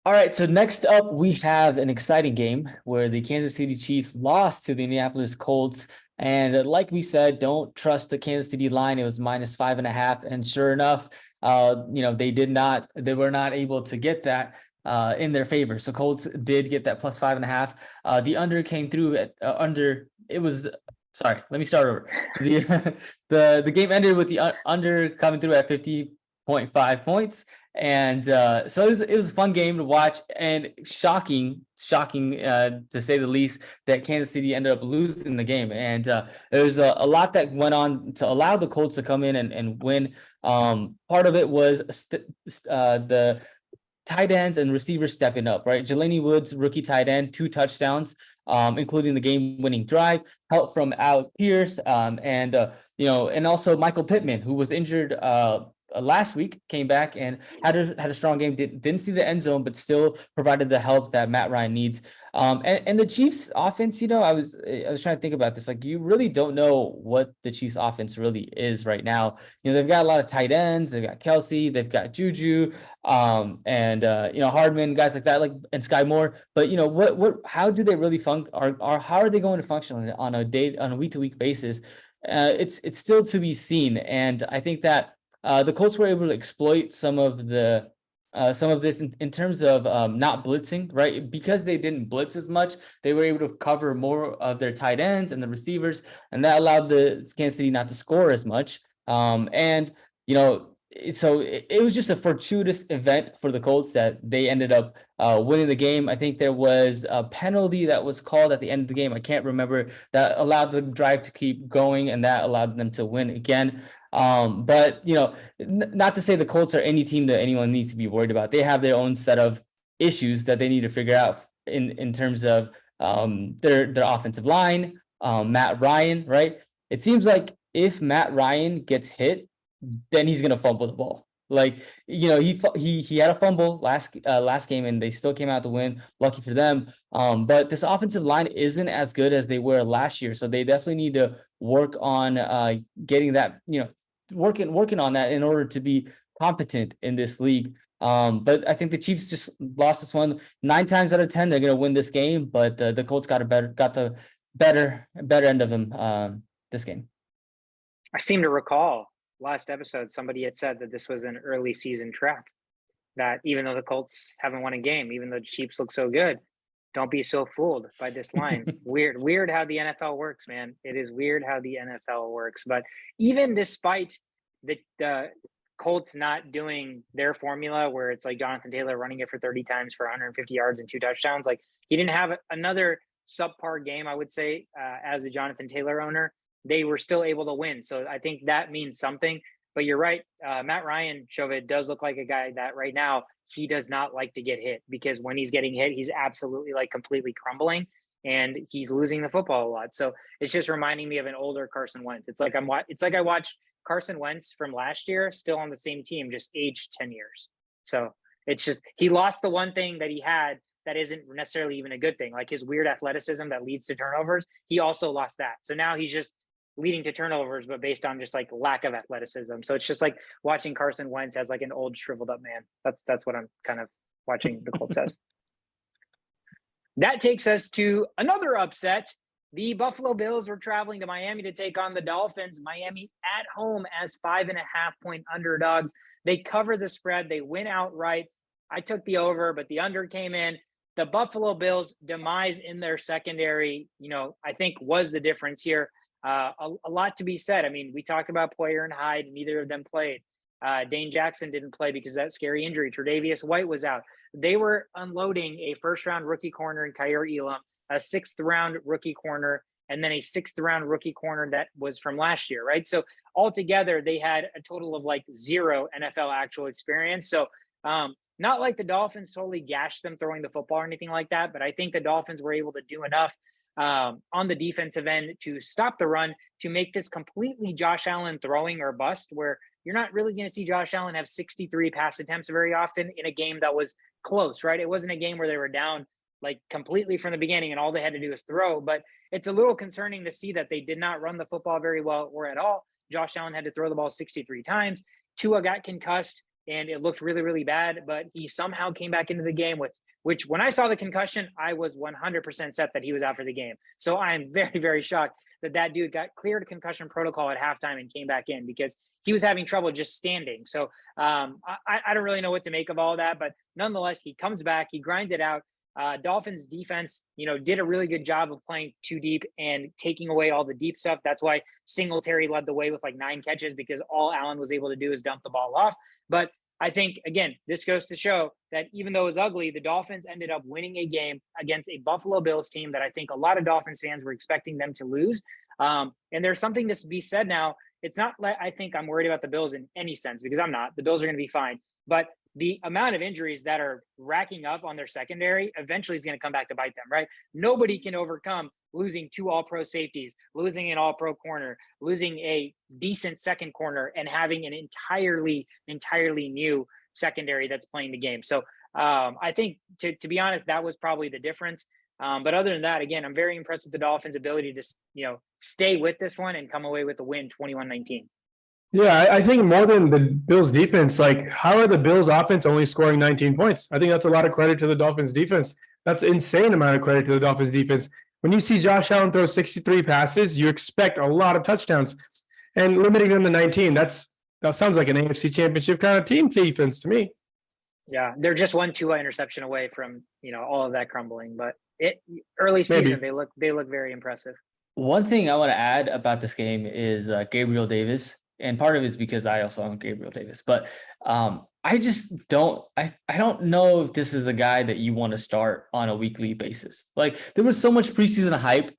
All right, so next up, we have an exciting game where the Kansas City Chiefs lost to the Indianapolis Colts. And like we said, don't trust the Kansas City line. It was -5.5. And sure enough, they were not able to get that in their favor. So Colts did get that +5.5. The under came through at sorry, let me start over. The game ended with the under coming through at 50.5 points. And so it was a fun game to watch, and shocking to say the least that Kansas City ended up losing the game. And there's a lot that went on to allow the Colts to come in and win. Part of it was the tight ends and receivers stepping up, right? Jelani Woods, rookie tight end, 2 touchdowns, including the game-winning drive, help from Alec Pierce, and also Michael Pittman, who was injured last week, came back and had a strong game. Didn't see the end zone, but still provided the help that Matt Ryan needs. And the Chiefs offense, I was trying to think about this. Like, you really don't know what the Chiefs offense really is right now. They've got a lot of tight ends. They've got Kelsey. They've got Juju, and Hardman, guys like that, and Sky Moore. But how do they really function? Or how are they going to function on a week-to-week basis? It's still to be seen. And I think that the Colts were able to exploit some of this in terms of not blitzing, right? Because they didn't blitz as much, they were able to cover more of their tight ends and the receivers, and that allowed the Kansas City not to score as much. So it was just a fortuitous event for the Colts that they ended up winning the game. I think there was a penalty that was called at the end of the game. I can't remember, that allowed the drive to keep going, and that allowed them to win again. But not to say the Colts are any team that anyone needs to be worried about. They have their own set of issues that they need to figure out in terms of their offensive line, Matt Ryan, right? It seems like if Matt Ryan gets hit, then he's gonna fumble the ball. He had a fumble last game, and they still came out to win. Lucky for them. But this offensive line isn't as good as they were last year, so they definitely need to work on getting that working on that in order to be competent in this league. But I think the Chiefs just lost this one 9 times out of 10. They're going to win this game, but the Colts got the better end of them this game. I seem to recall last episode somebody had said that this was an early season trap. That even though the Colts haven't won a game, even though the Chiefs look so good, don't be so fooled by this line. Weird how the NFL works, man. It is weird how the NFL works. But even despite the Colts not doing their formula where it's like Jonathan Taylor running it for 30 times for 150 yards and 2 touchdowns, like he didn't have another subpar game, I would say, as a Jonathan Taylor owner. They were still able to win. So I think that means something. But you're right. Matt Ryan, Shovit, does look like a guy that right now he does not like to get hit, because when he's getting hit, he's absolutely like completely crumbling and he's losing the football a lot. So it's just reminding me of an older Carson Wentz. It's like I watched Carson Wentz from last year, still on the same team, just aged 10 years. So it's just, he lost the one thing that he had that isn't necessarily even a good thing, like his weird athleticism that leads to turnovers. He also lost that. So now he's just leading to turnovers, but based on just like lack of athleticism. So it's just like watching Carson Wentz as like an old shriveled up man. That's what I'm kind of watching the Colts as. That takes us to another upset. The Buffalo Bills were traveling to Miami to take on the Dolphins. Miami at home as 5.5-point underdogs. They cover the spread. They win outright. I took the over, but the under came in. The Buffalo Bills' demise in their secondary, I think was the difference here. A lot to be said. I mean, we talked about Poyer and Hyde. Neither of them played. Dane Jackson didn't play because of that scary injury. Tre'Davious White was out. They were unloading a first-round rookie corner in Kaiir Elam, a sixth-round rookie corner, and then a sixth-round rookie corner that was from last year, right? So altogether, they had a total of like 0 NFL actual experience. So not like the Dolphins totally gashed them throwing the football or anything like that, but I think the Dolphins were able to do enough on the defensive end to stop the run, to make this completely Josh Allen throwing or bust, where you're not really going to see Josh Allen have 63 pass attempts very often in a game that was close, right? It wasn't a game where they were down like completely from the beginning and all they had to do is throw, but it's a little concerning to see that they did not run the football very well or at all. Josh Allen had to throw the ball 63 times. Tua got concussed and it looked really, really bad, but he somehow came back into the game with, which when I saw the concussion, I was 100% set that he was out for the game. So I'm very, very shocked that dude got cleared concussion protocol at halftime and came back in because he was having trouble just standing. So I don't really know what to make of all that, but nonetheless, he comes back, he grinds it out. Dolphins defense, did a really good job of playing too deep and taking away all the deep stuff. That's why Singletary led the way with like 9 catches, because all Allen was able to do is dump the ball off. But I think, again, this goes to show that even though it was ugly, the Dolphins ended up winning a game against a Buffalo Bills team that I think a lot of Dolphins fans were expecting them to lose. And there's something to be said now. It's not like I think I'm worried about the Bills in any sense, because I'm not. The Bills are going to be fine. But the amount of injuries that are racking up on their secondary eventually is going to come back to bite them, right? Nobody can overcome losing 2 all-pro safeties, losing an all-pro corner, losing a decent second corner, and having an entirely new secondary that's playing the game. So I think, to be honest, that was probably the difference. But other than that, again, I'm very impressed with the Dolphins' ability to, stay with this one and come away with the win 21-19. Yeah, I think more than the Bills defense, like how are the Bills offense only scoring 19 points? I think that's a lot of credit to the Dolphins defense. That's an insane amount of credit to the Dolphins defense. When you see Josh Allen throw 63 passes, you expect a lot of touchdowns, and limiting them to 19. That sounds like an AFC Championship kind of team defense to me. Yeah, they're just 1 2 interception away from all of that crumbling. But early season, they look very impressive. One thing I want to add about this game is Gabriel Davis. And part of it is because I also own Gabriel Davis, but I just don't know if this is a guy that you want to start on a weekly basis. Like there was so much preseason hype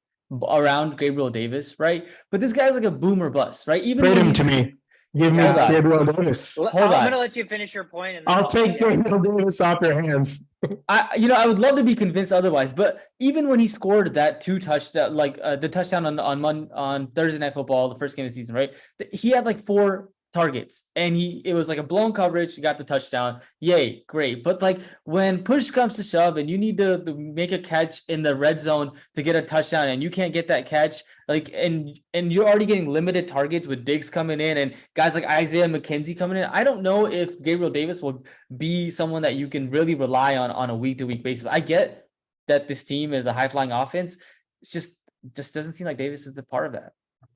around Gabriel Davis, right? But this guy's like a boomer bust, right? Even trade him to me. Give me Gabriel Davis. I'm going to let you finish your point. And I'll take Gabriel Davis off your hands. I would love to be convinced otherwise, but even when he scored that 2 touchdown, like the touchdown on Thursday Night Football, the first game of the season, right? He had like 4 targets, and it was like a blown coverage. He got the touchdown. Yay, great. But like when push comes to shove and you need to make a catch in the red zone to get a touchdown and you can't get that catch, like and you're already getting limited targets with Diggs coming in and guys like Isaiah McKenzie coming in. I don't know if Gabriel Davis will be someone that you can really rely on a week-to-week basis. I get that this team is a high-flying offense. It's just doesn't seem like Davis is the part of that.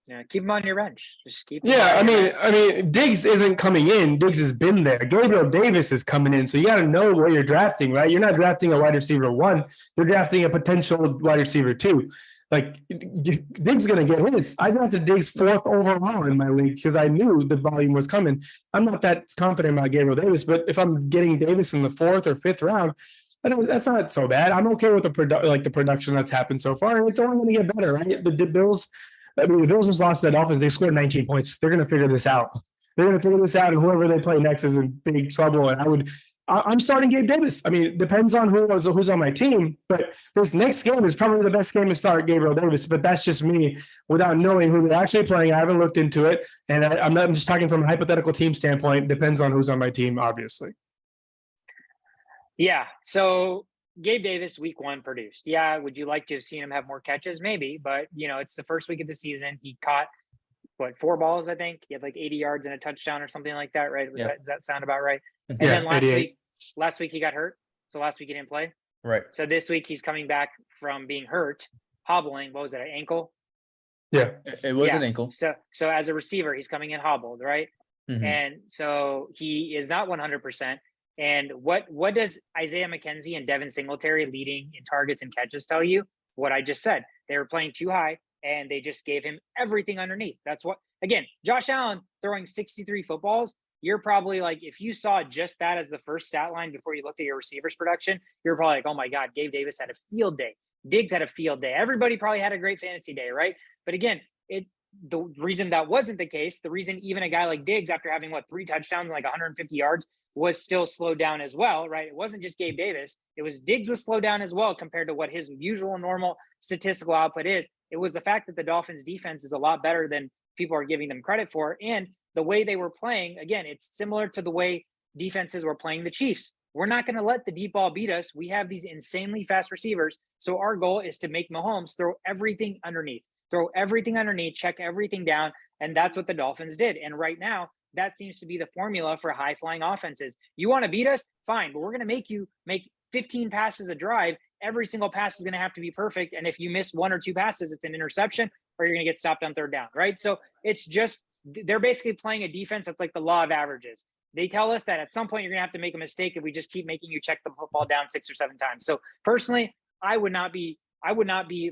Yeah, keep him on your bench. Just keep him Yeah, on your I mean, Diggs isn't coming in. Diggs has been there. Gabriel Davis is coming in. So you got to know what you're drafting, right? You're not drafting a wide receiver 1. You're drafting a potential wide receiver 2. Like, Diggs going to get his. I drafted Diggs 4th overall in my league because I knew the volume was coming. I'm not that confident about Gabriel Davis, but if I'm getting Davis in the 4th or 5th round, that's not so bad. I'm okay with the production that's happened so far. And it's only going to get better, right? The Bills just lost to the Dolphins. They scored 19 points. They're going to figure this out. And whoever they play next is in big trouble. And I'm starting Gabe Davis. I mean, it depends on who's on my team, but this next game is probably the best game to start Gabriel Davis. But that's just me without knowing who they're actually playing. I haven't looked into it, and I'm just talking from a hypothetical team standpoint. Depends on who's on my team, obviously. Yeah. So Gabe Davis, week 1 produced. Yeah. Would you like to have seen him have more catches? Maybe, but it's the first week of the season. He caught 4 balls, I think. He had like 80 yards and a touchdown or something like that, right? Does that sound about right? And then last week he got hurt. So last week he didn't play. Right. So this week he's coming back from being hurt, hobbling. What was it? An ankle? Yeah. It was an ankle. So as a receiver, he's coming in hobbled, right? Mm-hmm. And so he is not 100%. And what does Isaiah McKenzie and Devin Singletary leading in targets and catches tell you? What I just said. They were playing too high, and they just gave him everything underneath. That's what, again, Josh Allen throwing 63 footballs, you're probably like, if you saw just that as the first stat line before you looked at your receivers production, you're probably like, oh my God, Gabe Davis had a field day. Diggs had a field day. Everybody probably had a great fantasy day, right? But again, the reason that wasn't the case, the reason even a guy like Diggs, after having 3 touchdowns and like 150 yards, was still slowed down as well, right? It wasn't just Gabe Davis. It was Diggs was slowed down as well compared to what his usual normal statistical output is. It was the fact that the Dolphins defense is a lot better than people are giving them credit for. And the way they were playing, again, it's similar to the way defenses were playing the Chiefs. We're not going to let the deep ball beat us. We have these insanely fast receivers. So our goal is to make Mahomes throw everything underneath, check everything down. And that's what the Dolphins did. And right now, that seems to be the formula for high-flying offenses. You want to beat us? Fine, but we're going to make you make 15 passes a drive. Every single pass is going to have to be perfect. And if you miss 1 or 2 passes, it's an interception or you're going to get stopped on 3rd down, right? So it's just, they're basically playing a defense that's like the law of averages. They tell us that at some point you're going to have to make a mistake if we just keep making you check the football down 6 or 7 times. So personally, I would not be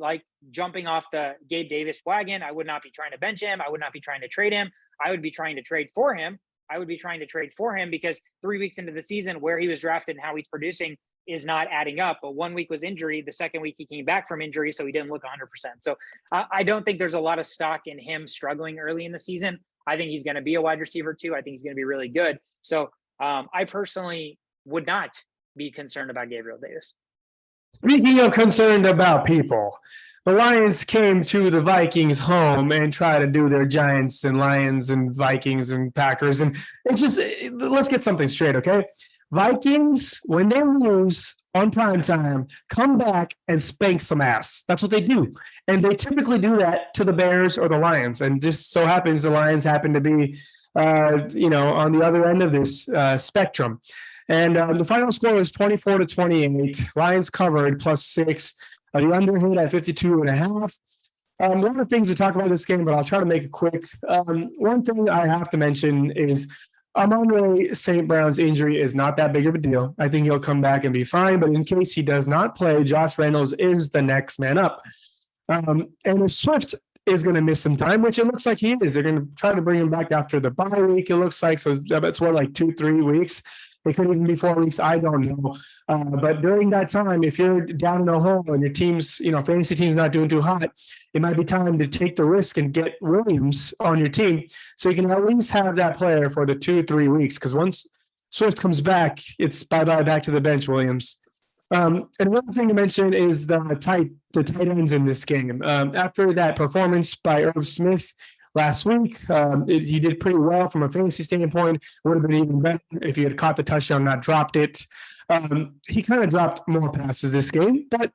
like jumping off the Gabe Davis wagon. I would not be trying to bench him. I would not be trying to trade him. I would be trying to trade for him. Because 3 weeks into the season, where he was drafted and how he's producing is not adding up. But 1 week was injury. The second week he came back from injury, so he didn't look 100%. So I don't think there's a lot of stock in him struggling early in the season. I think he's going to be a wide receiver too. I think he's going to be really good. So I personally would not be concerned about Gabriel Davis. Speaking of concerned about people, the Lions came to the Vikings home and tried to do their Giants and Lions and Vikings and Packers. And it's just, let's get something straight, okay? Vikings, when they lose on primetime, come back and spank some ass. That's what they do. And they typically do that to the Bears or the Lions. And just so happens the Lions happen to be, on the other end of this spectrum. And the final score was 24-28. Lions covered +6. The under hit at 52.5. One of the things to talk about this game, but I'll try to make it quick. One thing I have to mention is Amon-Ra St. Brown's injury is not that big of a deal. I think he'll come back and be fine. But in case he does not play, Josh Reynolds is the next man up. And if Swift is going to miss some time, which it looks like he is, they're going to try to bring him back after the bye week, it looks like. So it's what, like 2-3 weeks? It could even be 4 weeks. I don't know. But during that time, if you're down in a hole and your team's, fantasy team's not doing too hot, it might be time to take the risk and get Williams on your team so you can at least have that player for the 2-3 weeks. Because once Swift comes back, it's bye-bye back to the bench, Williams. And one thing to mention is the tight ends in this game. After that performance by Irv Smith last week. He did pretty well from a fantasy standpoint. Would have been even better if he had caught the touchdown, not dropped it. He kind of dropped more passes this game, but,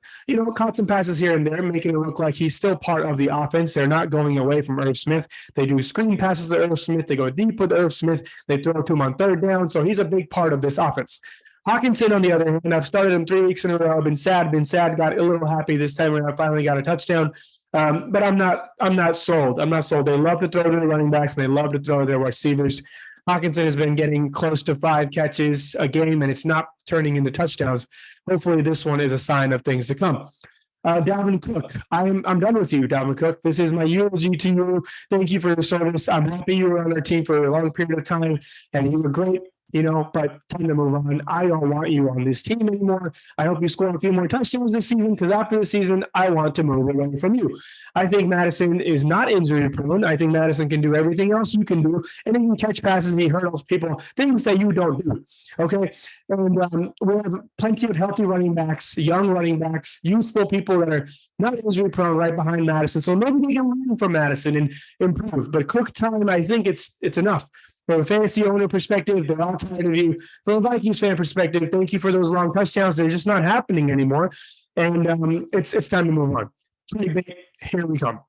caught some passes here and there, making it look like he's still part of the offense. They're not going away from Irv Smith. They do screen passes to Irv Smith. They go deep with Irv Smith. They throw to him on third down. So he's a big part of this offense. Hockenson, on the other hand, I've started him 3 weeks in a row. I've been sad, got a little happy this time when I finally got a touchdown. But I'm not sold. I'm not sold. They love to throw to the running backs and they love to throw to their receivers. Hockenson has been getting close to 5 catches a game, and it's not turning into touchdowns. Hopefully, this one is a sign of things to come. Dalvin Cook, I'm done with you, Dalvin Cook. This is my eulogy to you. Thank you for your service. I'm happy you were on our team for a long period of time, and you were great. But time to move on. I don't want you on this team anymore. I hope you score a few more touchdowns this season, because after the season, I want to move away from you. I think Madison is not injury prone. I think Madison can do everything else you can do, and he can catch passes, he hurdles people, things that you don't do. Okay. And we have plenty of healthy running backs, young running backs, youthful people that are not injury prone right behind Madison. So maybe they can learn from Madison and improve. But Cook time, I think it's enough. From a fantasy owner perspective, they're all tired of you. From a Vikings fan perspective, thank you for those long touchdowns. They're just not happening anymore. And it's time to move on. Here we come.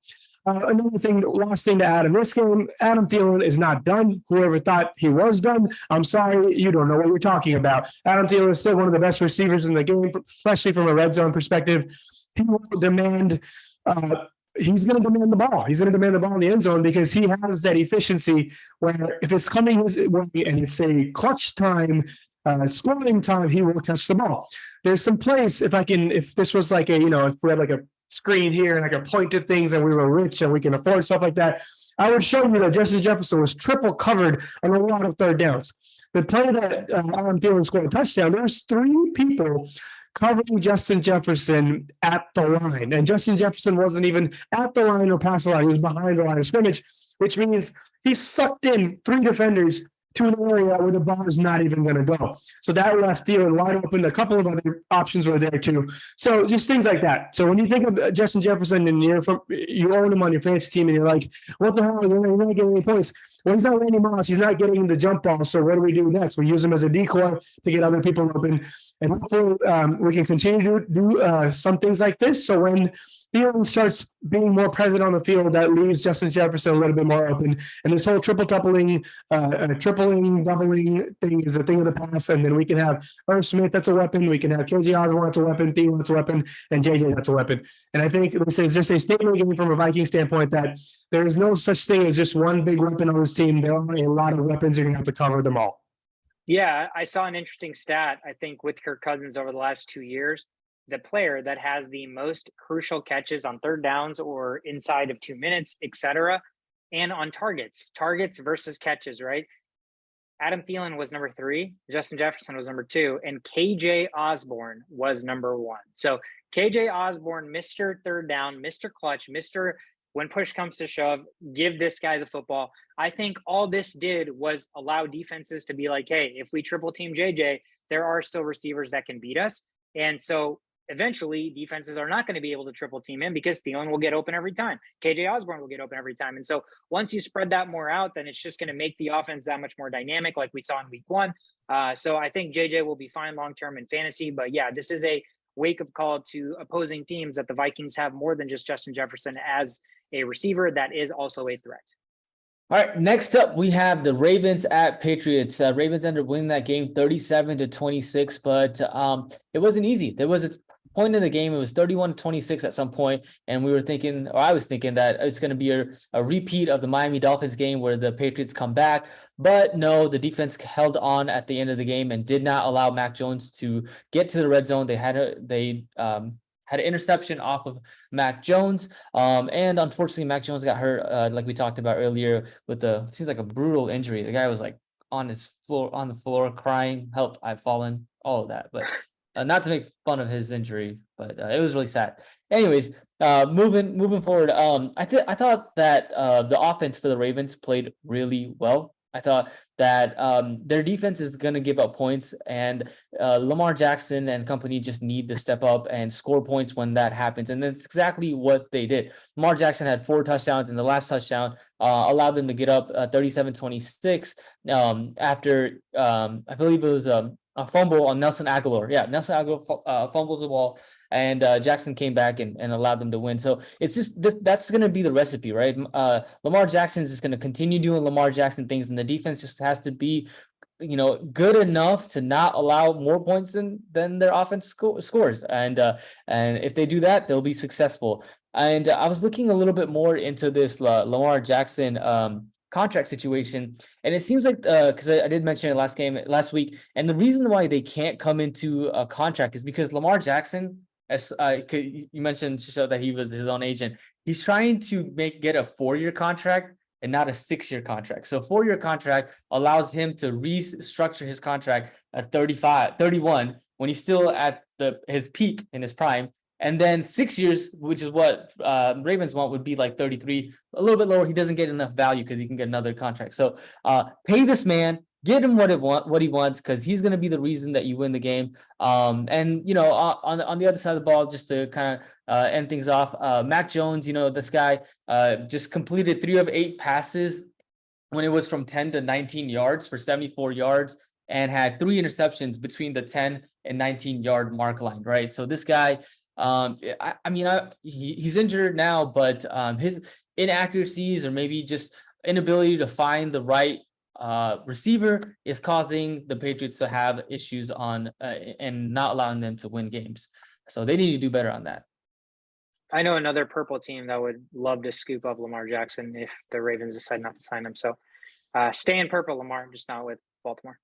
Last thing to add in this game, Adam Thielen is not done. Whoever thought he was done, I'm sorry, you don't know what you're talking about. Adam Thielen is still one of the best receivers in the game, especially from a red zone perspective. He will demand he's going to demand the ball. He's going to demand the ball in the end zone because he has that efficiency where if it's coming his way and it's a clutch time, scoring time, he will catch the ball. There's some plays, if this was like if we had like a screen here and I could point to things and we were rich and we can afford stuff like that, I would show you that Justin Jefferson was triple covered on a lot of third downs. The play that Adam Thielen scored a touchdown, there's 3 people covering Justin Jefferson at the line. And Justin Jefferson wasn't even at the line or past the line. He was behind the line of scrimmage, which means he sucked in 3 defenders to an area where the ball is not even going to go. So that left Thielen wide open. A couple of other options were there too. So just things like that. So when you think of Justin Jefferson and you own him on your fantasy team and you're like, what the hell? He's not getting any points. Well, he's not Randy Moss. He's not getting the jump ball. So what do we do next? We use him as a decoy to get other people open. And hopefully we can continue to do some things like this. So when Thielen starts being more present on the field, that leaves Justin Jefferson a little bit more open. And this whole tripling, doubling thing is a thing of the past. And then we can have Irv Smith, that's a weapon. We can have KJ Osborne, that's a weapon. Thielen, that's a weapon. And JJ, that's a weapon. And I think this is just a statement game from a Viking standpoint that there is no such thing as just one big weapon on this team. There are a lot of weapons. You're going to have to cover them all. Yeah, I saw an interesting stat, I think, with Kirk Cousins over the last 2 years. The player that has the most crucial catches on third downs or inside of 2 minutes, etc., and on targets versus catches, right? Adam Thielen was number 3, Justin Jefferson was number 2, and KJ Osborne was number 1. So KJ Osborne, Mr. Third Down, Mr. Clutch, Mr. When push comes to shove, give this guy the football. I think all this did was allow defenses to be like, hey, if we triple team JJ, there are still receivers that can beat us. And so eventually defenses are not going to be able to triple team him because Thielen will get open every time. KJ Osborne will get open every time. And so once you spread that more out, then it's just going to make the offense that much more dynamic like we saw in week 1. So I think JJ will be fine long-term in fantasy. But yeah, this is a wake-up call to opposing teams that the Vikings have more than just Justin Jefferson as a receiver that is also a threat. All right, next up, we have the Ravens at Patriots. Ravens ended up winning that game 37-26, but it wasn't easy. There was a point in the game, it was 31-26 at some point, and we were thinking, or I was thinking that it's going to be a repeat of the Miami Dolphins game where the Patriots come back. But no, the defense held on at the end of the game and did not allow Mac Jones to get to the red zone. They had an interception off of Mac Jones. And unfortunately, Mac Jones got hurt, like we talked about earlier, with seems like a brutal injury. The guy was like on the floor crying, help, I've fallen, all of that. But not to make fun of his injury, but it was really sad. Anyways, moving forward, I thought that the offense for the Ravens played really well. I thought that their defense is going to give up points, and Lamar Jackson and company just need to step up and score points when that happens. And that's exactly what they did. Lamar Jackson had 4 touchdowns, and the last touchdown allowed them to get up 37-26 after I believe it was a fumble on Nelson Aguilar. Yeah, Nelson Aguilar fumbles the ball, and Jackson came back and allowed them to win. So it's just that's going to be the recipe, right? Lamar Jackson is just going to continue doing Lamar Jackson things, and the defense just has to be, good enough to not allow more points than their offense scores. And if they do that, they'll be successful. And I was looking a little bit more into this Lamar Jackson contract situation, and it seems like because I did mention it last week, and the reason why they can't come into a contract is because Lamar Jackson, as you mentioned, Shashowt, that he was his own agent. He's trying to get a 4-year contract and not a 6-year contract. So 4-year contract allows him to restructure his contract at 31 when he's still at his peak in his prime. And then 6 years, which is what Ravens want, would be like 33, a little bit lower. He doesn't get enough value because he can get another contract. So pay this man, get him what he wants, because he's going to be the reason that you win the game. On the other side of the ball, just to kind of end things off, Mac Jones, this guy just completed 3 of 8 passes when it was from 10 to 19 yards for 74 yards, and had 3 interceptions between the 10 and 19 yard mark line, right? So this guy, he's injured now, but his inaccuracies or maybe just inability to find the right receiver is causing the Patriots to have issues on and not allowing them to win games. So they need to do better on that. I know another purple team that would love to scoop up Lamar Jackson if the Ravens decide not to sign him. So stay in purple, Lamar, just not with Baltimore.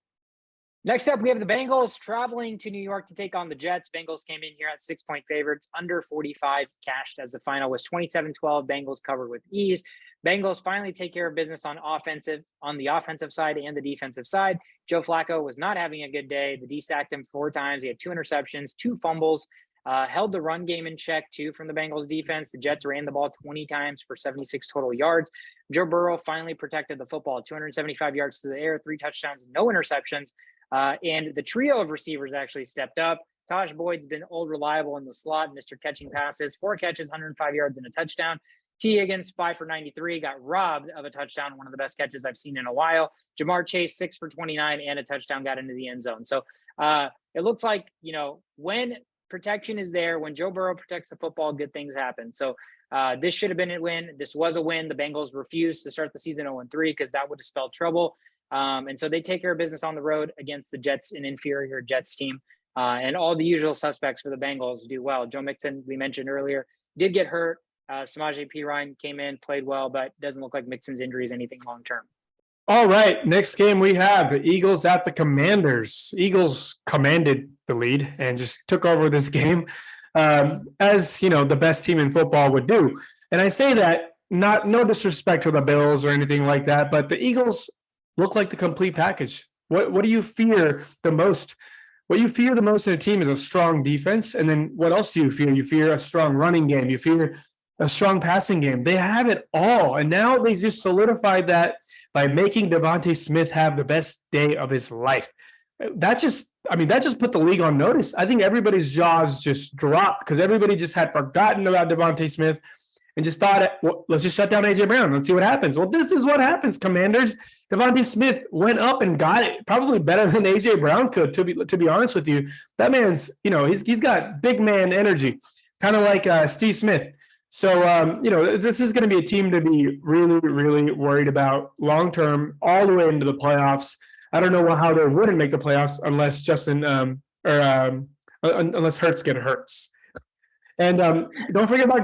Next up, we have the Bengals traveling to New York to take on the Jets. Bengals came in here at 6-point favorites, under 45 cashed, as the final was 27-12. Bengals covered with ease. Bengals finally take care of business on the offensive side and the defensive side. Joe Flacco was not having a good day. The D sacked him 4 times. He had 2 interceptions, 2 fumbles, held the run game in check too from the Bengals defense. The Jets ran the ball 20 times for 76 total yards. Joe Burrow finally protected the football, 275 yards to the air, 3 touchdowns, no interceptions. And the trio of receivers actually stepped up. Taj Boyd's been old reliable in the slot, Mr. Catching passes, 4 catches, 105 yards and a touchdown. T. Higgins, 5 for 93, got robbed of a touchdown, one of the best catches I've seen in a while. Jamar Chase, 6 for 29 and a touchdown, got into the end zone. So it looks like, when protection is there, when Joe Burrow protects the football, good things happen. So this should have been a win. This was a win. The Bengals refused to start the season 0-3 because that would have spelled trouble. And so they take care of business on the road against the Jets, an inferior Jets team. And all the usual suspects for the Bengals do well. Joe Mixon, we mentioned earlier, did get hurt. Samaje Perine came in, played well, but doesn't look like Mixon's injury is anything long-term. All right, next game we have the Eagles at the Commanders. Eagles commanded the lead and just took over this game, as the best team in football would do. And I say that no disrespect to the Bills or anything like that, but the Eagles look like the complete package. What do you fear the most? What you fear the most in a team is a strong defense, and then what else do you fear? You fear a strong running game. You fear a strong passing game. They have it all, and now they just solidified that by making Devontae Smith have the best day of his life. That just put the league on notice. I think everybody's jaws just dropped because everybody just had forgotten about Devontae Smith and just thought, well, let's just shut down A.J. Brown. Let's see what happens. Well, this is what happens, Commanders. Devontae Smith went up and got it probably better than A.J. Brown could, to be honest with you. That man's, he's got big man energy, kind of like Steve Smith. So, this is going to be a team to be really, really worried about long-term, all the way into the playoffs. I don't know how they wouldn't make the playoffs unless unless Hurts get hurts. And don't forget about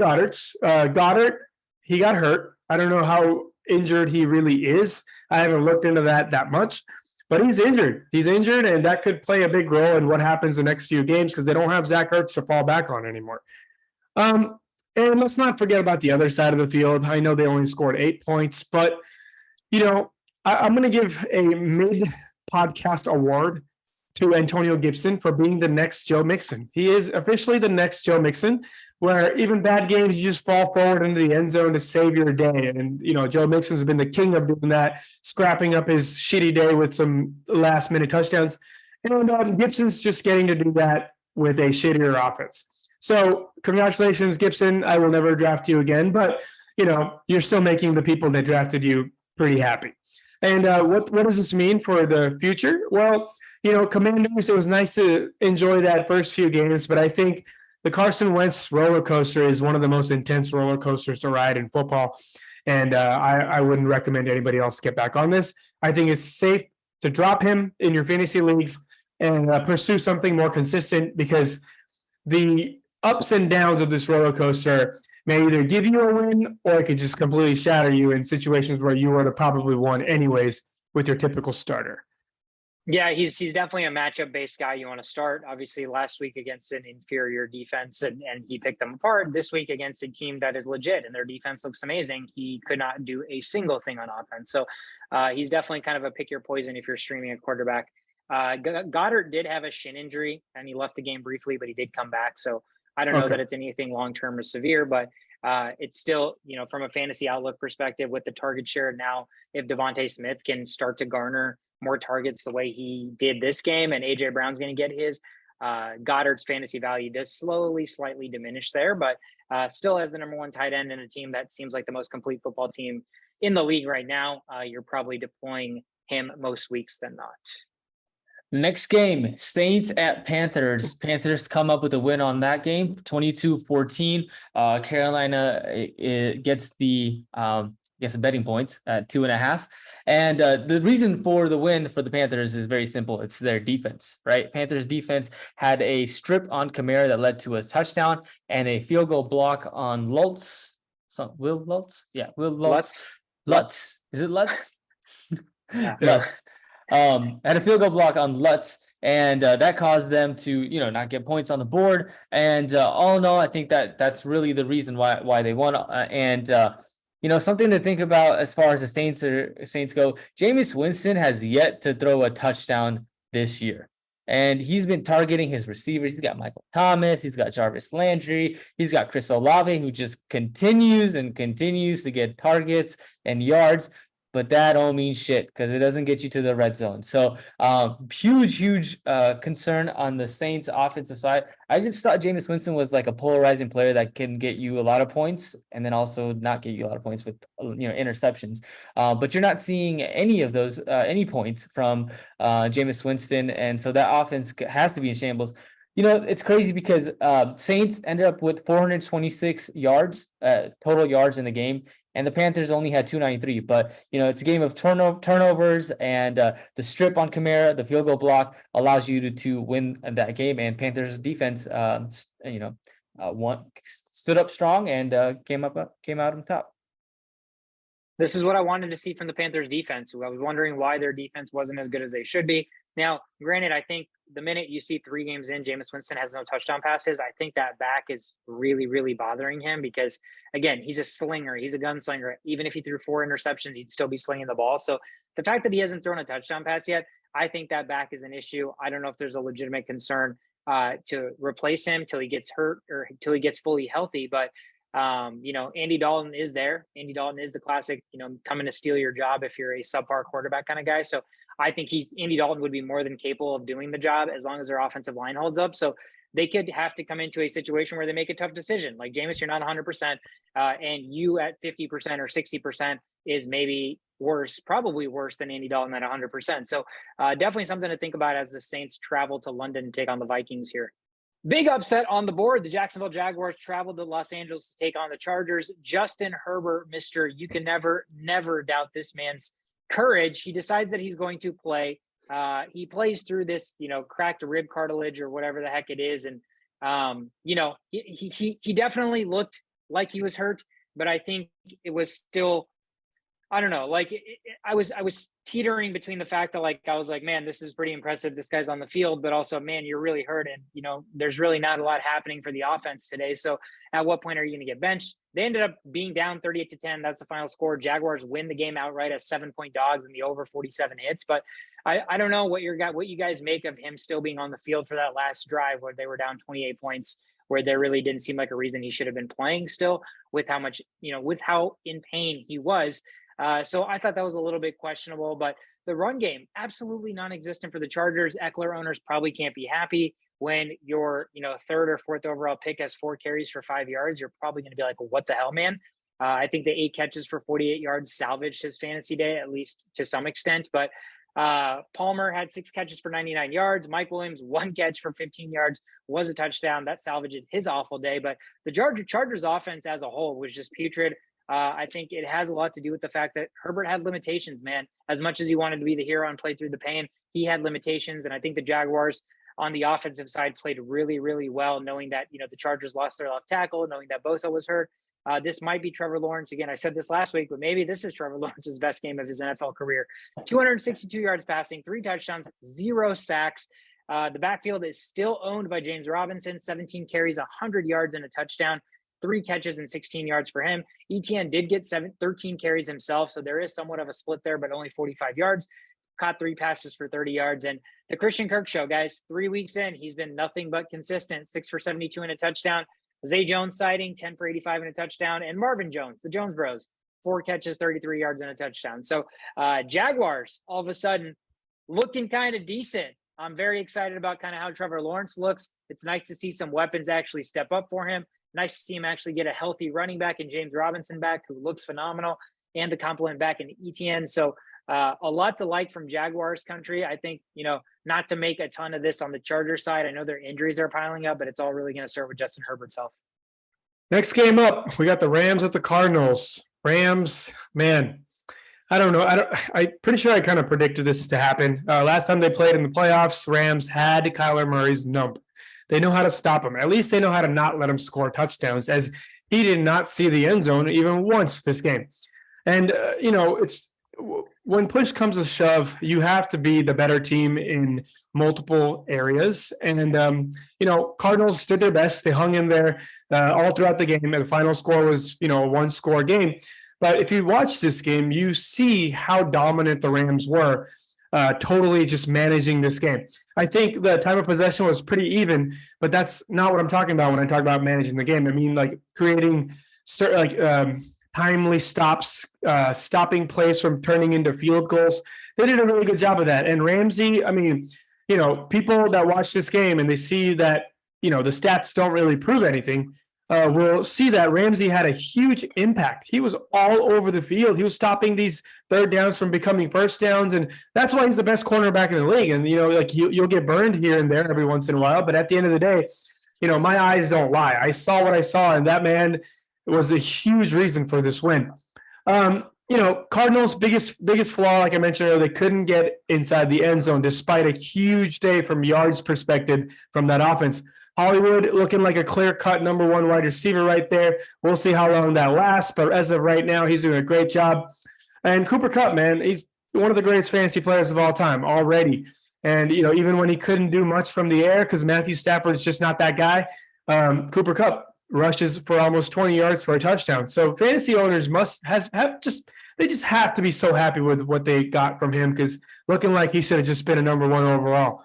Goddard, he got hurt. I don't know how injured he really is. I haven't looked into that much, but he's injured. He's injured, and that could play a big role in what happens the next few games because they don't have Zach Ertz to fall back on anymore. And let's not forget about the other side of the field. I know they only scored 8 points, but, I'm going to give a mid-podcast award to Antonio Gibson for being the next Joe Mixon. He is officially the next Joe Mixon, where even bad games, you just fall forward into the end zone to save your day. And, Joe Mixon's been the king of doing that, scrapping up his shitty day with some last minute touchdowns. And Gibson's just getting to do that with a shittier offense. So congratulations, Gibson. I will never draft you again, but you're still making the people that drafted you pretty happy. And what does this mean for the future? Well, Commanders, it was nice to enjoy that first few games, but I think the Carson Wentz roller coaster is one of the most intense roller coasters to ride in football. And I wouldn't recommend anybody else get back on this. I think it's safe to drop him in your fantasy leagues and pursue something more consistent, because the ups and downs of this roller coaster may either give you a win or it could just completely shatter you in situations where you would have probably won anyways with your typical starter. Yeah, he's definitely a matchup-based guy you want to start. Obviously, last week against an inferior defense, and he picked them apart. This week against a team that is legit and their defense looks amazing, he could not do a single thing on offense. So he's definitely kind of a pick your poison if you're streaming a quarterback. Goddard did have a shin injury, and he left the game briefly, but he did come back. So I don't know that it's anything long-term or severe, but it's still, from a fantasy outlook perspective with the target share now, if Devontae Smith can start to garner more targets the way he did this game, and AJ Brown's going to get his, Goddard's fantasy value does slightly diminish there, but still as the number one tight end in a team that seems like the most complete football team in the league right now, you're probably deploying him most weeks than not. Next game, Saints at Panthers. Panthers come up with a win on that game, 22-14. Carolina gets the betting points at 2.5. And the reason for the win for the Panthers is very simple. It's their defense, right? Panthers defense had a strip on Kamara that led to a touchdown and a field goal block on Lutz. Will Lutz? Yeah, Will Lutz. Lutz. Is it Lutz? Yeah. Lutz. Had a field goal block on Lutz, and that caused them to, not get points on the board. And all in all, I think that's really the reason why they won. Something to think about as far as the Saints go. Jameis Winston has yet to throw a touchdown this year, and he's been targeting his receivers. He's got Michael Thomas, he's got Jarvis Landry, he's got Chris Olave, who just continues to get targets and yards. But that don't mean shit because it doesn't get you to the red zone. So huge concern on the Saints offensive side. I just thought Jameis Winston was like a polarizing player that can get you a lot of points and then also not get you a lot of points with interceptions. But you're not seeing any of those any points from Jameis Winston, and so that offense has to be in shambles. It's crazy because Saints ended up with 426 yards, total yards in the game, and the Panthers only had 293. But, it's a game of turnovers, and the strip on Kamara, the field goal block allows you to win that game. And Panthers defense, stood up strong and came out on top. This is what I wanted to see from the Panthers defense. I was wondering why their defense wasn't as good as they should be. Now, granted, I think the minute you see 3 games in, Jameis Winston has no touchdown passes, I think that back is really, really bothering him because, again, he's a slinger. He's a gunslinger. Even if he threw 4 interceptions, he'd still be slinging the ball. So the fact that he hasn't thrown a touchdown pass yet, I think that back is an issue. I don't know if there's a legitimate concern to replace him till he gets hurt or till he gets fully healthy. But, Andy Dalton is there. Andy Dalton is the classic, coming to steal your job if you're a subpar quarterback kind of guy. So I think Andy Dalton would be more than capable of doing the job as long as their offensive line holds up. So they could have to come into a situation where they make a tough decision. Like, Jameis, you're not 100%, and you at 50% or 60% is maybe worse, probably worse than Andy Dalton at 100%. So definitely something to think about as the Saints travel to London and take on the Vikings here. Big upset on the board. The Jacksonville Jaguars traveled to Los Angeles to take on the Chargers. Justin Herbert, you can never doubt this man's courage. He decides that he's going to play. He plays through this, cracked rib cartilage or whatever the heck it is. And, he definitely looked like he was hurt, but I think it was still I don't know. Like I was teetering between the fact that like I was like, man, this is pretty impressive. This guy's on the field, but also, man, you're really hurt, and there's really not a lot happening for the offense today. So at what point are you going to get benched? They ended up being down 38-10. That's the final score. Jaguars win the game outright as 7-point dogs and the over 47 hits. But I don't know what you guys make of him still being on the field for that last drive where they were down 28 points, where there really didn't seem like a reason he should have been playing still, with how much, with how in pain he was. So I thought that was a little bit questionable, but the run game, absolutely non-existent for the Chargers. Eckler owners probably can't be happy when your, third or fourth overall pick has 4 carries for 5 yards. You're probably going to be like, well, what the hell, man? I think the 8 catches for 48 yards salvaged his fantasy day, at least to some extent. But Palmer had 6 catches for 99 yards. Mike Williams, 1 catch for 15 yards, was a touchdown. That salvaged his awful day. But the Chargers offense as a whole was just putrid. I think it has a lot to do with the fact that Herbert had limitations, man. As much as he wanted to be the hero and play through the pain, he had limitations. And I think the Jaguars on the offensive side played really, really well, knowing that, the Chargers lost their left tackle, knowing that Bosa was hurt. This might be Trevor Lawrence. Again, I said this last week, but maybe this is Trevor Lawrence's best game of his NFL career. 262 yards passing, 3 touchdowns, 0 sacks. The backfield is still owned by James Robinson, 17 carries, 100 yards and a touchdown. 3 catches and 16 yards for him. Etienne did get 13 carries himself, so there is somewhat of a split there, but only 45 yards. Caught 3 passes for 30 yards. And the Christian Kirk show, guys, 3 weeks in, he's been nothing but consistent. 6 for 72 and a touchdown. Zay Jones sighting, 10 for 85 and a touchdown. And Marvin Jones, the Jones Bros, 4 catches, 33 yards and a touchdown. So Jaguars, all of a sudden, looking kind of decent. I'm very excited about kind of how Trevor Lawrence looks. It's nice to see some weapons actually step up for him. Nice to see him actually get a healthy running back in James Robinson back, who looks phenomenal, and the complement back in Etienne. So a lot to like from Jaguars country. I think, not to make a ton of this on the Chargers side. I know their injuries are piling up, but it's all really going to start with Justin Herbert's health. Next game up, we got the Rams at the Cardinals. Rams, man, I don't know. I'm pretty sure I kind of predicted this to happen. Last time they played in the playoffs, Rams had Kyler Murray's number. They know how to stop him. At least they know how to not let him score touchdowns, as he did not see the end zone even once this game. And, it's when push comes to shove, you have to be the better team in multiple areas. And, Cardinals did their best. They hung in there all throughout the game. And the final score was, a 1-score game. But if you watch this game, you see how dominant the Rams were. Totally just managing this game. I think the time of possession was pretty even, but that's not what I'm talking about when I talk about managing the game. I mean, like creating timely stops, stopping plays from turning into field goals. They did a really good job of that. And Ramsey, I mean, people that watch this game and they see that, the stats don't really prove anything. We'll see that Ramsey had a huge impact. He was all over the field. He was stopping these third downs from becoming first downs, and that's why he's the best cornerback in the league. And, you'll get burned here and there every once in a while, but at the end of the day, my eyes don't lie. I saw what I saw, and that man was a huge reason for this win. Cardinals' biggest flaw, like I mentioned earlier, they couldn't get inside the end zone despite a huge day from yards perspective from that offense. Hollywood looking like a clear-cut number 1 wide receiver right there. We'll see how long that lasts, but as of right now, he's doing a great job. And Cooper Kupp, man, he's one of the greatest fantasy players of all time already. And, even when he couldn't do much from the air because Matthew Stafford's just not that guy, Cooper Kupp rushes for almost 20 yards for a touchdown. So fantasy owners they just have to be so happy with what they got from him, because looking like he should have just been a number 1 overall.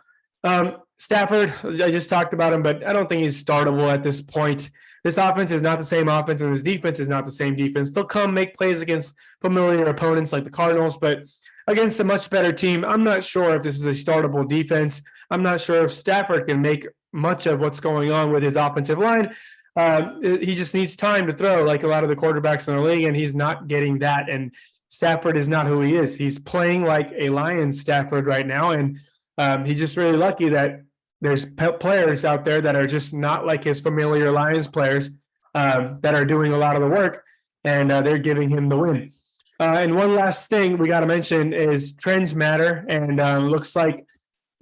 Stafford, I just talked about him, but I don't think he's startable at this point. This offense is not the same offense, and this defense is not the same defense. They'll come make plays against familiar opponents like the Cardinals, but against a much better team, I'm not sure if this is a startable defense. I'm not sure if Stafford can make much of what's going on with his offensive line. He just needs time to throw like a lot of the quarterbacks in the league, and he's not getting that. And Stafford is not who he is. He's playing like a Lions Stafford right now, and he's just really lucky that there's players out there that are just not like his familiar Lions players that are doing a lot of the work, and they're giving him the win. And one last thing we got to mention is trends matter, and looks like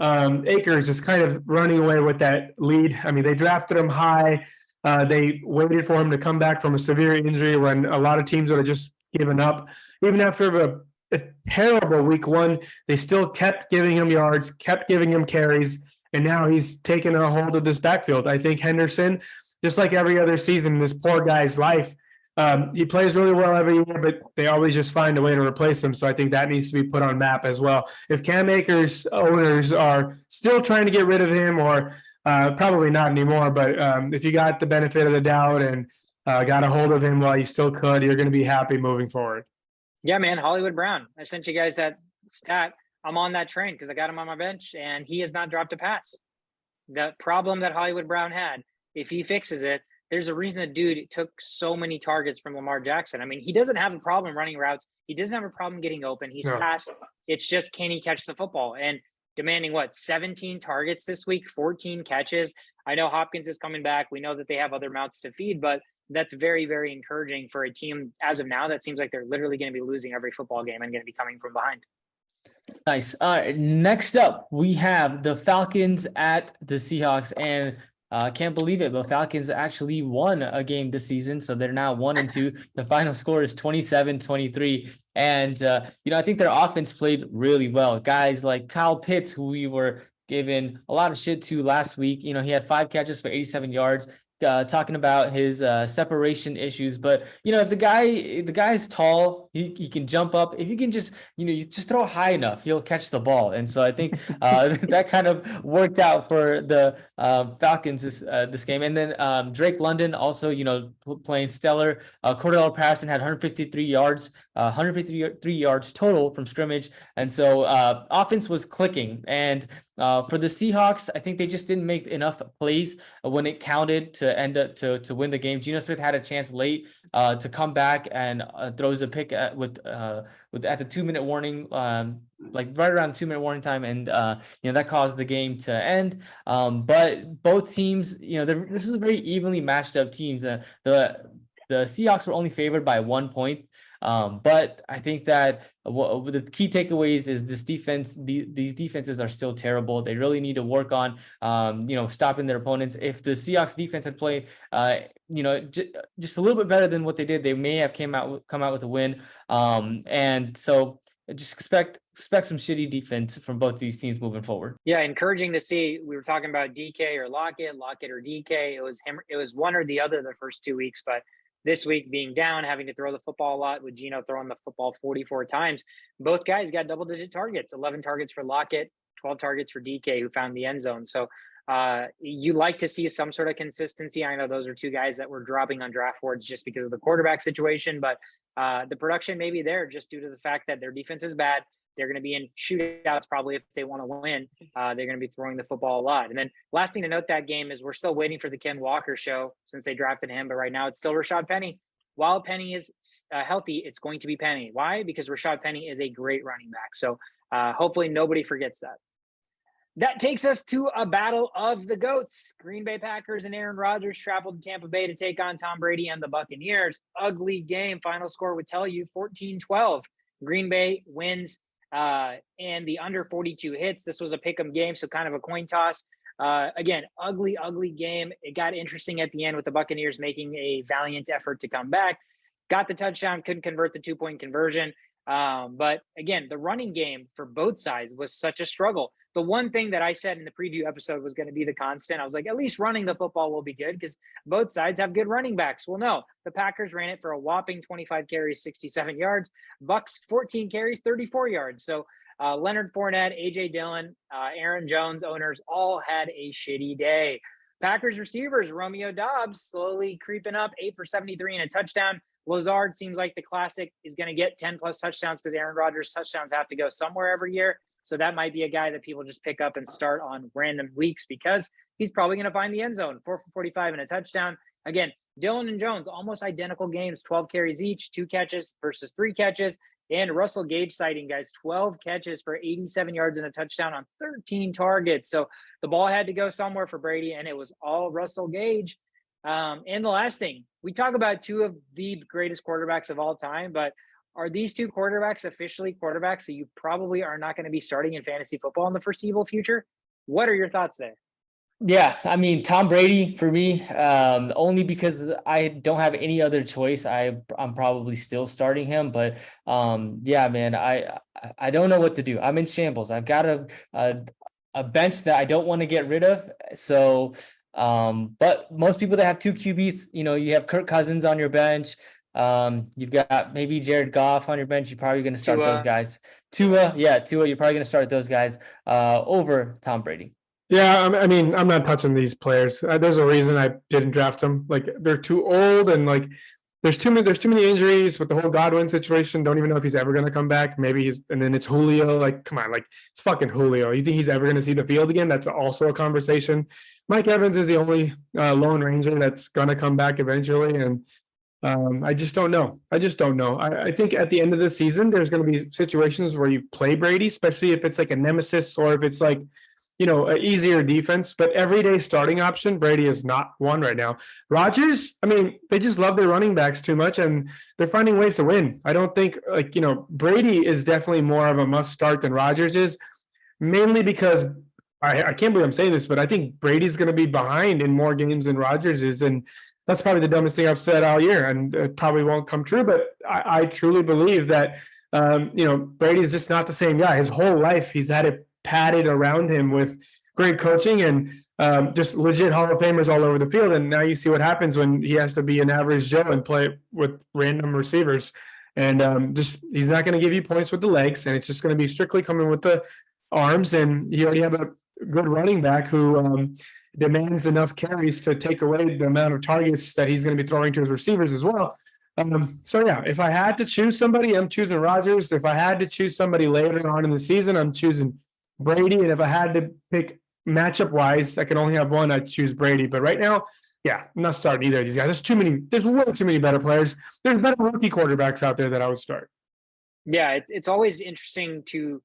Akers is kind of running away with that lead. I mean, they drafted him high. They waited for him to come back from a severe injury when a lot of teams would have just given up. Even after a terrible week one, they still kept giving him yards, kept giving him carries, and now he's taken a hold of this backfield. I think Henderson, just like every other season in this poor guy's life, he plays really well every year, but they always just find a way to replace him. So I think that needs to be put on map as well. If Cam Akers owners are still trying to get rid of him, or probably not anymore, but if you got the benefit of the doubt and got a hold of him while you still could, you're going to be happy moving forward. Yeah, man, Hollywood Brown. I sent you guys that stat. I'm on that train because I got him on my bench, and he has not dropped a pass. The problem that Hollywood Brown had, if he fixes it, there's a reason the dude took so many targets from Lamar Jackson. I mean, he doesn't have a problem running routes. He doesn't have a problem getting open. He's fast. It's just, can he catch the football? And demanding 17 targets this week, 14 catches. I know Hopkins is coming back. We know that they have other mouths to feed, but that's very, very encouraging for a team as of now that seems like they're literally going to be losing every football game and going to be coming from behind. Nice. All right. Next up, we have the Falcons at the Seahawks, and I can't believe it, but Falcons actually won a game this season. So they're now 1-2. The final score is 27-23. And, I think their offense played really well. Guys like Kyle Pitts, who we were giving a lot of shit to last week, he had 5 catches for 87 yards. Talking about his separation issues, but if the guy's tall, he can jump up. If you can just you just throw high enough, he'll catch the ball. And so I think that kind of worked out for the Falcons this game. And then Drake London also playing stellar. Cordell Patterson had 153 yards, 153 yards total from scrimmage, and so offense was clicking. And for the Seahawks, I think they just didn't make enough plays when it counted to end up to win the game. Geno Smith had a chance late to come back and throws a pick at the 2-minute warning, like right around the 2-minute warning time, and that caused the game to end. But both teams, this is very evenly matched up teams. The Seahawks were only favored by 1 point. But I think that the key takeaways is this defense. These defenses are still terrible. They really need to work on, stopping their opponents. If the Seahawks defense had played, just a little bit better than what they did, they may have come out with a win. And so just expect some shitty defense from both these teams moving forward. Yeah, encouraging to see. We were talking about DK or Lockett or DK. It was one or the other the first 2 weeks, but this week being down, having to throw the football a lot with Geno throwing the football 44 times. Both guys got double-digit targets, 11 targets for Lockett, 12 targets for DK, who found the end zone. So you like to see some sort of consistency. I know those are 2 guys that were dropping on draft boards just because of the quarterback situation, but the production may be there just due to the fact that their defense is bad. They're going to be in shootouts probably if they want to win. They're going to be throwing the football a lot. And then last thing to note that game is we're still waiting for the Ken Walker show since they drafted him. But right now it's still Rashad Penny. While Penny is healthy, it's going to be Penny. Why? Because Rashad Penny is a great running back. So hopefully nobody forgets that. That takes us to a battle of the GOATs. Green Bay Packers and Aaron Rodgers traveled to Tampa Bay to take on Tom Brady and the Buccaneers. Ugly game. Final score would tell you 14-12. Green Bay wins. And the under 42 hits. This was a pick'em game, so kind of a coin toss. Again, ugly game. It got interesting at the end with the Buccaneers making a valiant effort to come back. Got the touchdown, couldn't convert the 2-point conversion. But again, the running game for both sides was such a struggle. The one thing that I said in the preview episode was going to be the constant. I was like, at least running the football will be good because both sides have good running backs. Well, no, the Packers ran it for a whopping 25 carries, 67 yards. Bucs, 14 carries, 34 yards. So Leonard Fournette, A.J. Dillon, Aaron Jones, owners all had a shitty day. Packers receivers, Romeo Doubs, slowly creeping up, 8 for 73 and a touchdown. Lazard seems like the classic is going to get 10-plus touchdowns because Aaron Rodgers' touchdowns have to go somewhere every year. So that might be a guy that people just pick up and start on random weeks because he's probably going to find the end zone. 4 for 45 and a touchdown. Again, Dillon and Jones, almost identical games, 12 carries each, 2 catches versus 3 catches. And Russell Gage sighting, guys, 12 catches for 87 yards and a touchdown on 13 targets. So the ball had to go somewhere for Brady, and it was all Russell Gage. And the last thing, we talk about 2 of the greatest quarterbacks of all time, but are these 2 quarterbacks officially quarterbacks that you probably are not going to be starting in fantasy football in the foreseeable future? What are your thoughts there? Yeah, I mean Tom Brady for me, only because I don't have any other choice. I'm probably still starting him, but yeah, man, I don't know what to do. I'm in shambles. I've got a, a bench that I don't want to get rid of. So, but most people that have two QBs, you have Kirk Cousins on your bench. You've got maybe Jared Goff on your bench. You're probably going to start those guys. Tua, you're probably going to start those guys over Tom Brady. Yeah, I mean, I'm not touching these players. There's a reason I didn't draft them. Like they're too old, and like there's too many injuries with the whole Godwin situation. Don't even know if he's ever going to come back. Maybe and then it's Julio. Like, come on, like it's fucking Julio. You think he's ever going to see the field again? That's also a conversation. Mike Evans is the only Lone Ranger that's going to come back eventually, and I just don't know. I think at the end of the season, there's going to be situations where you play Brady, especially if it's like a nemesis or if it's like, an easier defense, but everyday starting option, Brady is not one right now. Rodgers, I mean, they just love their running backs too much and they're finding ways to win. I don't think Brady is definitely more of a must start than Rodgers is, mainly because I can't believe I'm saying this, but I think Brady's going to be behind in more games than Rodgers is. And that's probably the dumbest thing I've said all year, and it probably won't come true, but I truly believe that, Brady's just not the same guy. His whole life, he's had it padded around him with great coaching and just legit Hall of Famers all over the field. And now you see what happens when he has to be an average Joe and play with random receivers. And he's not going to give you points with the legs, and it's just going to be strictly coming with the arms. And you already have a good running back who demands enough carries to take away the amount of targets that he's going to be throwing to his receivers as well. So yeah, if I had to choose somebody, I'm choosing Rodgers. If I had to choose somebody later on in the season, I'm choosing Brady. And if I had to pick matchup wise, I can only have one, I'd choose Brady. But right now, yeah, I'm not starting either of these guys. There's way too many better players. There's better rookie quarterbacks out there that I would start. Yeah, it's always interesting to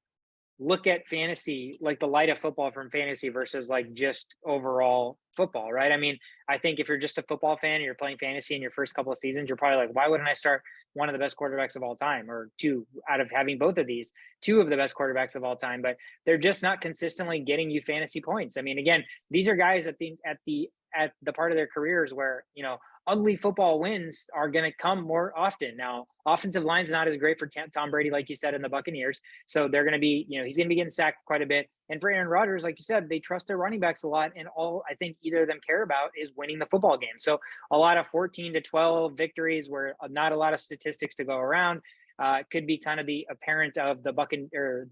look at fantasy, like the light of football from fantasy versus like just overall football, right? I mean, I think if you're just a football fan and you're playing fantasy in your first couple of seasons, you're probably like, why wouldn't I start one of the best quarterbacks of all time, or two out of having both of these, two of the best quarterbacks of all time? But they're just not consistently getting you fantasy points. I mean, again, these are guys that think at the part of their careers where, ugly football wins are going to come more often. Now, offensive line's not as great for Tom Brady, like you said, in the Buccaneers. So they're going to be, he's going to be getting sacked quite a bit. And for Aaron Rodgers, like you said, they trust their running backs a lot. And all I think either of them care about is winning the football game. So a lot of 14-12 victories where not a lot of statistics to go around. Could be kind of the apparent of the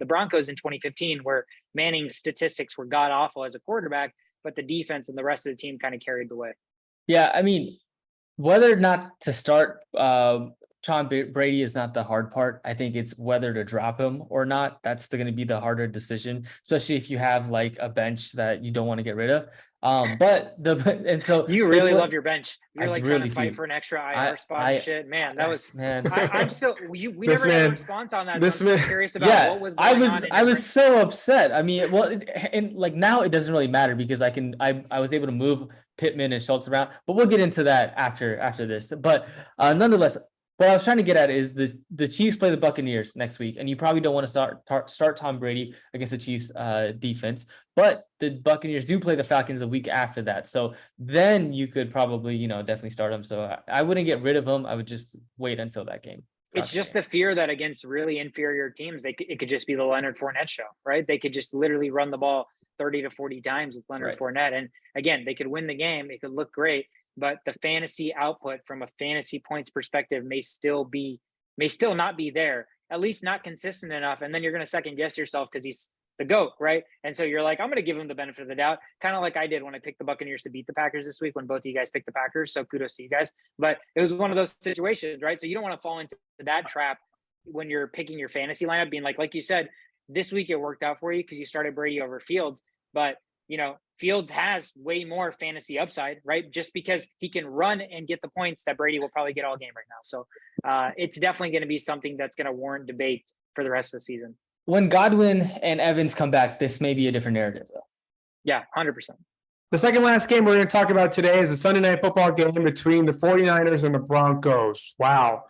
Broncos in 2015, where Manning's statistics were god awful as a quarterback, but the defense and the rest of the team kind of carried the way. Yeah, I mean, whether or not to start Tom Brady is not the hard part. I think it's whether to drop him or not. That's going to be the harder decision, especially if you have like a bench that you don't want to get rid of. And so you really love your bench. You're like really trying to fight for an extra IR spot and shit. Man, that was I'm still we never had a response on that. So I'm curious about what was going on. I was so upset. I mean, and like now it doesn't really matter because I was able to move Pittman and Schultz around, but we'll get into that after this. But nonetheless, what I was trying to get at is the Chiefs play the Buccaneers next week, and you probably don't want to start Tom Brady against the Chiefs defense, but the Buccaneers do play the Falcons a week after that. So then you could probably, definitely start him. So I wouldn't get rid of him. I would just wait until that game. It's just the fear that against really inferior teams, it could just be the Leonard Fournette show, right? They could just literally run the ball 30 to 40 times with Leonard Fournette. And again, they could win the game. It could look great. But the fantasy output from a fantasy points perspective may still not be there, at least not consistent enough. And then you're going to second guess yourself because he's the GOAT, right? And so you're like, I'm going to give him the benefit of the doubt, kind of like I did when I picked the Buccaneers to beat the Packers this week when both of you guys picked the Packers. So kudos to you guys. But it was one of those situations, right? So you don't want to fall into that trap when you're picking your fantasy lineup, being like you said, this week it worked out for you because you started Brady over Fields. But Fields has way more fantasy upside, right? Just because he can run and get the points that Brady will probably get all game right now. So it's definitely going to be something that's going to warrant debate for the rest of the season. When Godwin and Evans come back, this may be a different narrative, though. Yeah, 100%. The second last game we're going to talk about today is a Sunday night football game between the 49ers and the Broncos. Wow.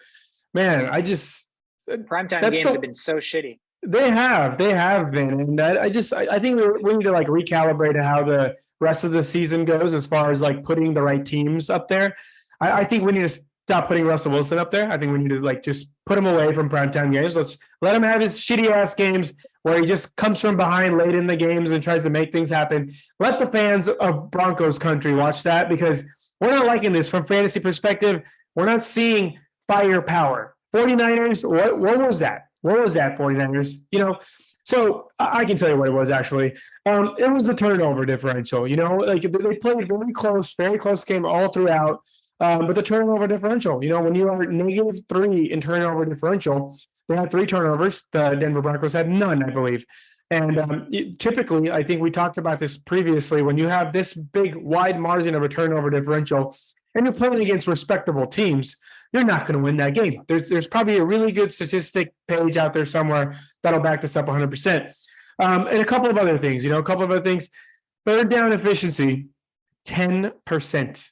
Man, primetime games have been so shitty. They have been, and I think we need to like recalibrate how the rest of the season goes as far as like putting the right teams up there. I think we need to stop putting Russell Wilson up there. I think we need to like just put him away from primetime games. Let's let him have his shitty ass games where he just comes from behind late in the games and tries to make things happen. Let the fans of Broncos country watch that, because we're not liking this from fantasy perspective. We're not seeing firepower. 49ers, what was that? What was that, 49ers? You know, so I can tell you what it was actually. It was the turnover differential. You know, like they played very close game all throughout. But the turnover differential, you know, when you are -3 in turnover differential, they had 3 turnovers. The Denver Broncos had none, I believe. And typically, I think we talked about this previously, when you have this big, wide margin of a turnover differential and you're playing against respectable teams, you're not going to win that game. There's probably a really good statistic page out there somewhere that'll back this up 100%. And a couple of other things, third down efficiency, 10%.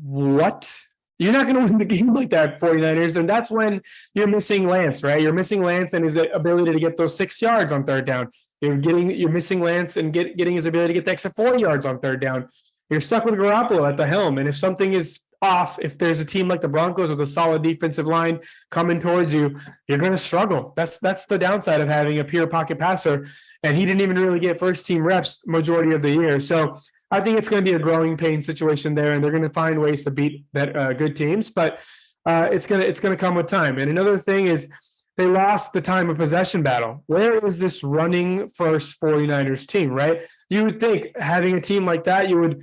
What? You're not going to win the game like that, 49ers. And that's when you're missing Lance, right? You're missing Lance and his ability to get those 6 yards on third down. You're missing Lance and getting his ability to get the extra 4 yards on third down. You're stuck with Garoppolo at the helm. And if something is off, if there's a team like the Broncos with a solid defensive line coming towards you, you're going to struggle. That's the downside of having a pure pocket passer. And he didn't even really get first team reps majority of the year. So I think it's going to be a growing pain situation there, and they're going to find ways to beat that good teams, but it's going to come with time. And another thing is they lost the time of possession battle. Where is this running first 49ers team, right? You would think having a team like that, you would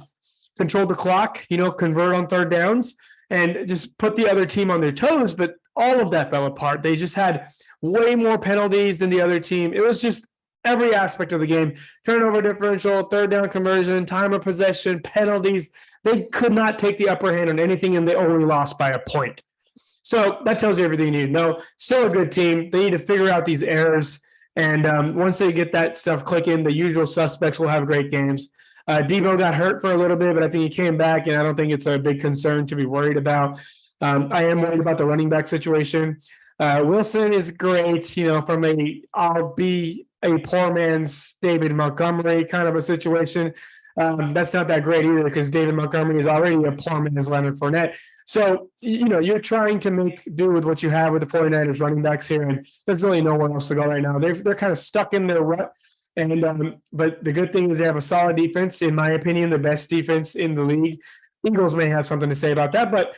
control the clock, convert on third downs and just put the other team on their toes, but all of that fell apart. They just had way more penalties than the other team. It was just every aspect of the game, turnover differential, third down conversion, time of possession, penalties. They could not take the upper hand on anything, and they only lost by a point. So that tells you everything you need to know. Still a good team. They need to figure out these errors. And once they get that stuff clicking, the usual suspects will have great games. Debo got hurt for a little bit, but I think he came back, and I don't think it's a big concern to be worried about. I am worried about the running back situation. Wilson is great, from I'll be a poor man's David Montgomery kind of a situation. That's not that great either, because David Montgomery is already a poor man's Leonard Fournette. So, you're trying to make do with what you have with the 49ers running backs here, and there's really nowhere else to go right now. They're kind of stuck in their rut. And but the good thing is they have a solid defense, in my opinion, the best defense in the league. Eagles may have something to say about that, but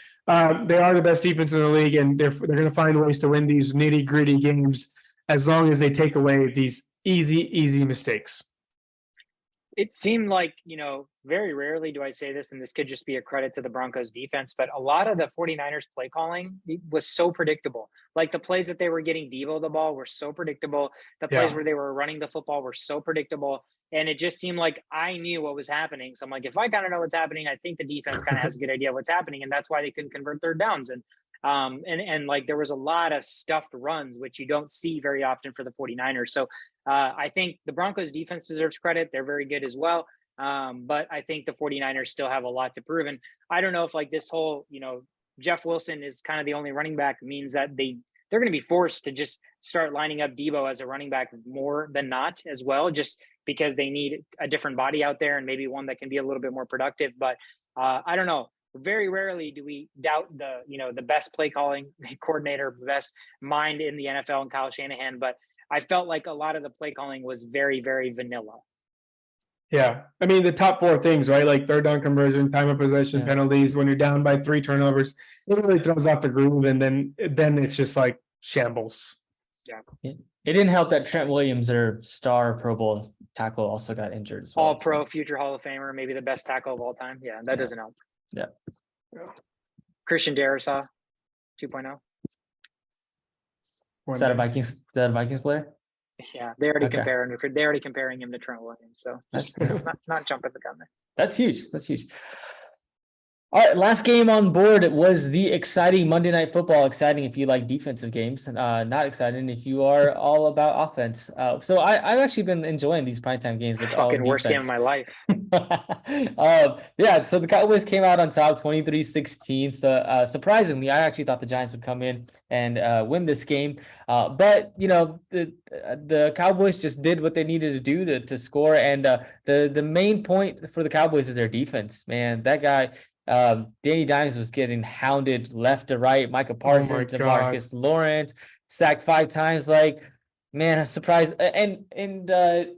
they are the best defense in the league, and they're going to find ways to win these nitty-gritty games as long as they take away these easy mistakes. It seemed like, very rarely do I say this, and this could just be a credit to the Broncos defense, but a lot of the 49ers play calling was so predictable. Like the plays that they were getting Devo the ball were so predictable. The plays where they were running the football were so predictable. And it just seemed like I knew what was happening. So I'm like, if I kind of know what's happening, I think the defense kind of has a good idea of what's happening. And that's why they couldn't convert third downs. And like there was a lot of stuffed runs, which you don't see very often for the 49ers. So I think the Broncos defense deserves credit. They're very good as well. But I think the 49ers still have a lot to prove. And I don't know if like this whole, Jeff Wilson is kind of the only running back means that they're going to be forced to just start lining up Debo as a running back more than not as well, just because they need a different body out there and maybe one that can be a little bit more productive. But I don't know. Very rarely do we doubt the best play calling coordinator, best mind in the NFL, and Kyle Shanahan. But I felt like a lot of the play calling was very, very vanilla. Yeah. I mean, the top 4 things, right? Like third down conversion, time of possession, penalties. When you're down by 3 turnovers, it really throws off the groove. And then it's just like shambles. Yeah. It didn't help that Trent Williams, their star Pro Bowl tackle, also got injured as well. All pro, future Hall of Famer, maybe the best tackle of all time. Yeah, that doesn't help. Yeah. Christian Darrisaw 2.0. Is that a Vikings player? Yeah, they're already comparing him to Trent Williams. So just not jumping the gun there. That's huge. All right, last game on board was the exciting Monday Night Football. Exciting if you like defensive games, not exciting if you are all about offense. So I've actually been enjoying these primetime games with all Fucking worst game of defense. my life. Yeah, so the Cowboys came out on top 23-16. So surprisingly, I actually thought the Giants would come in and win this game. But you know, the Cowboys just did what they needed to do to score. And the main point for the Cowboys is their defense. Man, that guy. Danny Dimes was getting hounded left to right. Micah Parsons, DeMarcus Lawrence, sacked 5 times. Like, man, I'm surprised. And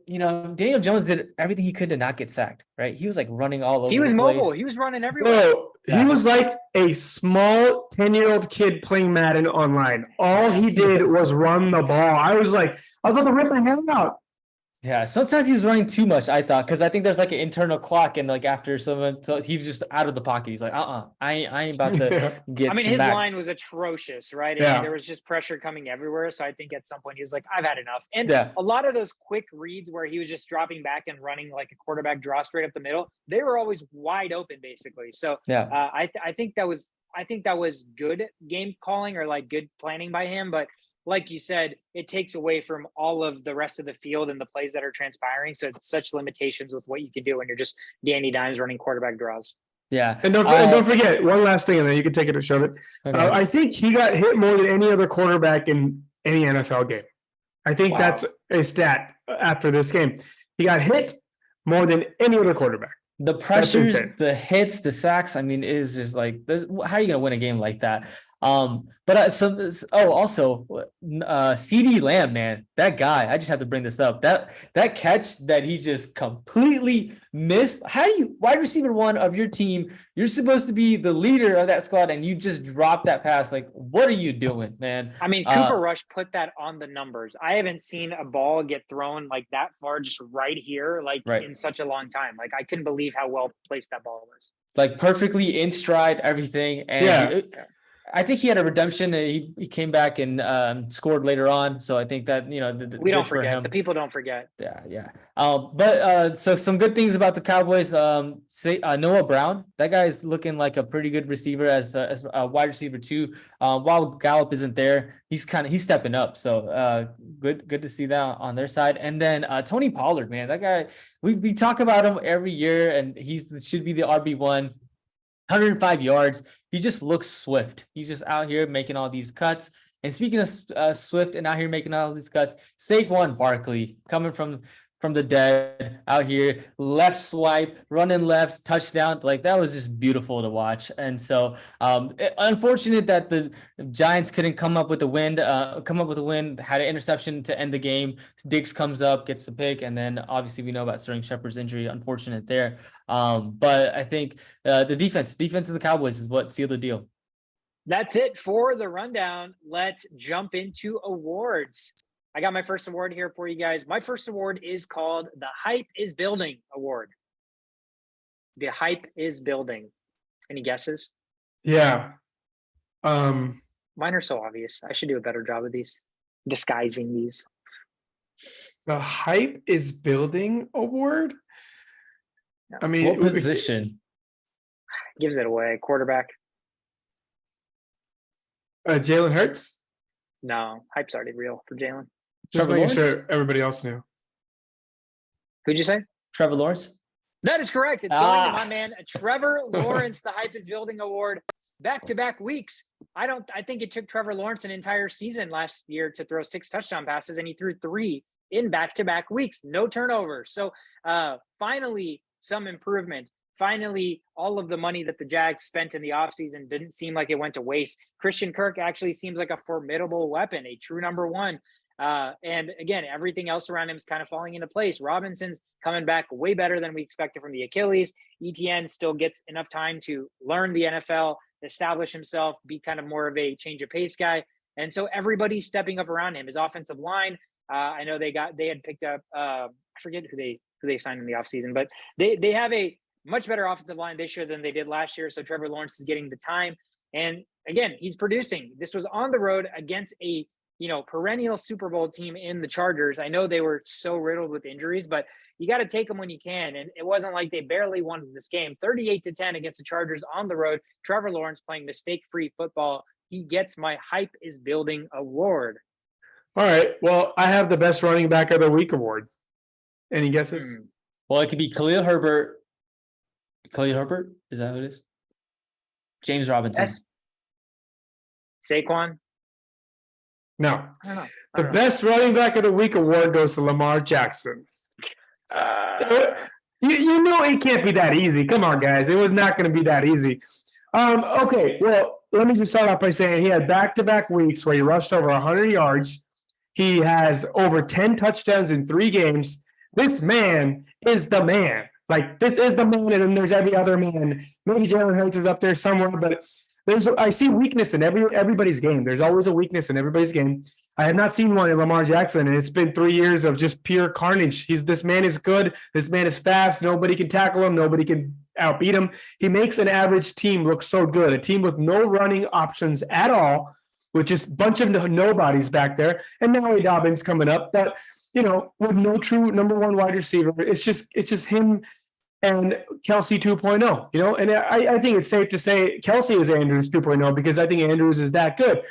you know, Daniel Jones did everything he could to not get sacked. Right? He was like running all over. He was the mobile. place. He was running everywhere. Bro, he was like a small 10-year-old kid playing Madden online. All he did was run the ball. I was like, I was about to rip my hand out. Yeah, sometimes he was running too much, I thought, because I think there's like an internal clock, and like after someone, so he was just out of the pocket. He's like, I ain't about to get. I mean, smacked. his line was atrocious, right? Yeah. And there was just pressure coming everywhere. So I think at some point he was like, I've had enough. And Yeah. a lot of those quick reads where he was just dropping back and running like a quarterback draw straight up the middle, they were always wide open, basically. So Yeah. I think that was good game calling or like good planning by him, but like you said, it takes away from all of the rest of the field and the plays that are transpiring. So it's such limitations with what you can do when you're just Danny Dimes running quarterback draws. Yeah. And don't forget, one last thing, and then you can take it to Shovit. Okay. I think he got hit more than any other quarterback in any NFL game. I think that's a stat after this game. He got hit more than any other quarterback. The pressures, the hits, the sacks. I mean, is just like this. How are you gonna win a game like that? Also, CD Lamb, man, that guy. I just have to bring this up. That catch that he just completely missed. How do you, wide receiver 1 of your team? You're supposed to be the leader of that squad, and you just dropped that pass. Like, what are you doing, man? I mean, Cooper Rush put that on the numbers. I haven't seen a ball get thrown like that far, just right here, in such a long time. Like, I couldn't believe how well placed that ball was. Like perfectly in stride, everything, and I think he had a redemption. He came back and scored later on. So I think that, you know, we don't forget. The people don't forget. Yeah. So some good things about the Cowboys. Noah Brown, that guy's looking like a pretty good receiver as a wide receiver too. While Gallup isn't there, he's stepping up. So good to see that on their side. And then Tony Pollard, man, that guy, we talk about him every year, and should be the RB1. 105 yards. He just looks swift. He's just out here making all these cuts. And speaking of swift and out here making all these cuts, Saquon Barkley coming from the dead out here, left swipe, running left, touchdown. Like, that was just beautiful to watch. And so unfortunate that the Giants couldn't come up with a win, had an interception to end the game. Diggs comes up, gets the pick, and then obviously we know about Sterling Shepard's injury. Unfortunate there. But I think the defense of the Cowboys is what sealed the deal. That's it for the rundown. Let's jump into awards. I got my first award here for you guys. My first award is called the Hype is Building Award. The Hype is Building. Any guesses? Yeah. Mine are so obvious. I should do a better job of these, disguising these. The Hype is Building Award? I mean, what position? Gives it away. Quarterback. Jalen Hurts? No, hype's already real for Jalen. Just making sure everybody else knew. Who'd you say? Trevor Lawrence? That is correct. It's going to my man, Trevor Lawrence, the Hype is Building Award. Back-to-back weeks. I think it took Trevor Lawrence an entire season last year to throw 6 touchdown passes, and he threw 3 in back-to-back weeks. No turnovers. So finally, some improvement. Finally, all of the money that the Jags spent in the offseason didn't seem like it went to waste. Christian Kirk actually seems like a formidable weapon, a true number 1. And again, everything else around him is kind of falling into place. Robinson's coming back way better than we expected from the Achilles. ETN still gets enough time to learn the NFL, establish himself, be kind of more of a change of pace guy. And so everybody's stepping up around him. His offensive line, I know they had picked up, I forget who they signed in the offseason, but they have a much better offensive line this year than they did last year. So Trevor Lawrence is getting the time. And again, he's producing. This was on the road against a perennial Super Bowl team in the Chargers. I know they were so riddled with injuries, but you got to take them when you can. And it wasn't like they barely won this game. 38-10 against the Chargers on the road. Trevor Lawrence playing mistake-free football. He gets my Hype is Building award. All right. Well, I have the best running back of the week award. Any guesses? Well, it could be Khalil Herbert. Khalil Herbert? Is that who it is? James Robinson. Saquon? No. I don't know. The best running back of the week award goes to Lamar Jackson. You know it can't be that easy. Come on, guys. It was not going to be that easy. Okay, well, let me just start off by saying he had back-to-back weeks where he rushed over 100 yards. He has over 10 touchdowns in 3 games. This man is the man. Like, this is the man, and then there's every other man. Maybe Jalen Hurts is up there somewhere, but I see weakness in everybody's game. There's always a weakness in everybody's game. I have not seen one in Lamar Jackson, and it's been 3 years of just pure carnage. This man is good. This man is fast. Nobody can tackle him. Nobody can outbeat him. He makes an average team look so good. A team with no running options at all, with just a bunch of nobodies back there. And now Dobbins coming up. But, with no true number one wide receiver, it's just him and Kelsey 2.0, and I think it's safe to say Kelsey is Andrews 2.0 because I think Andrews is that good.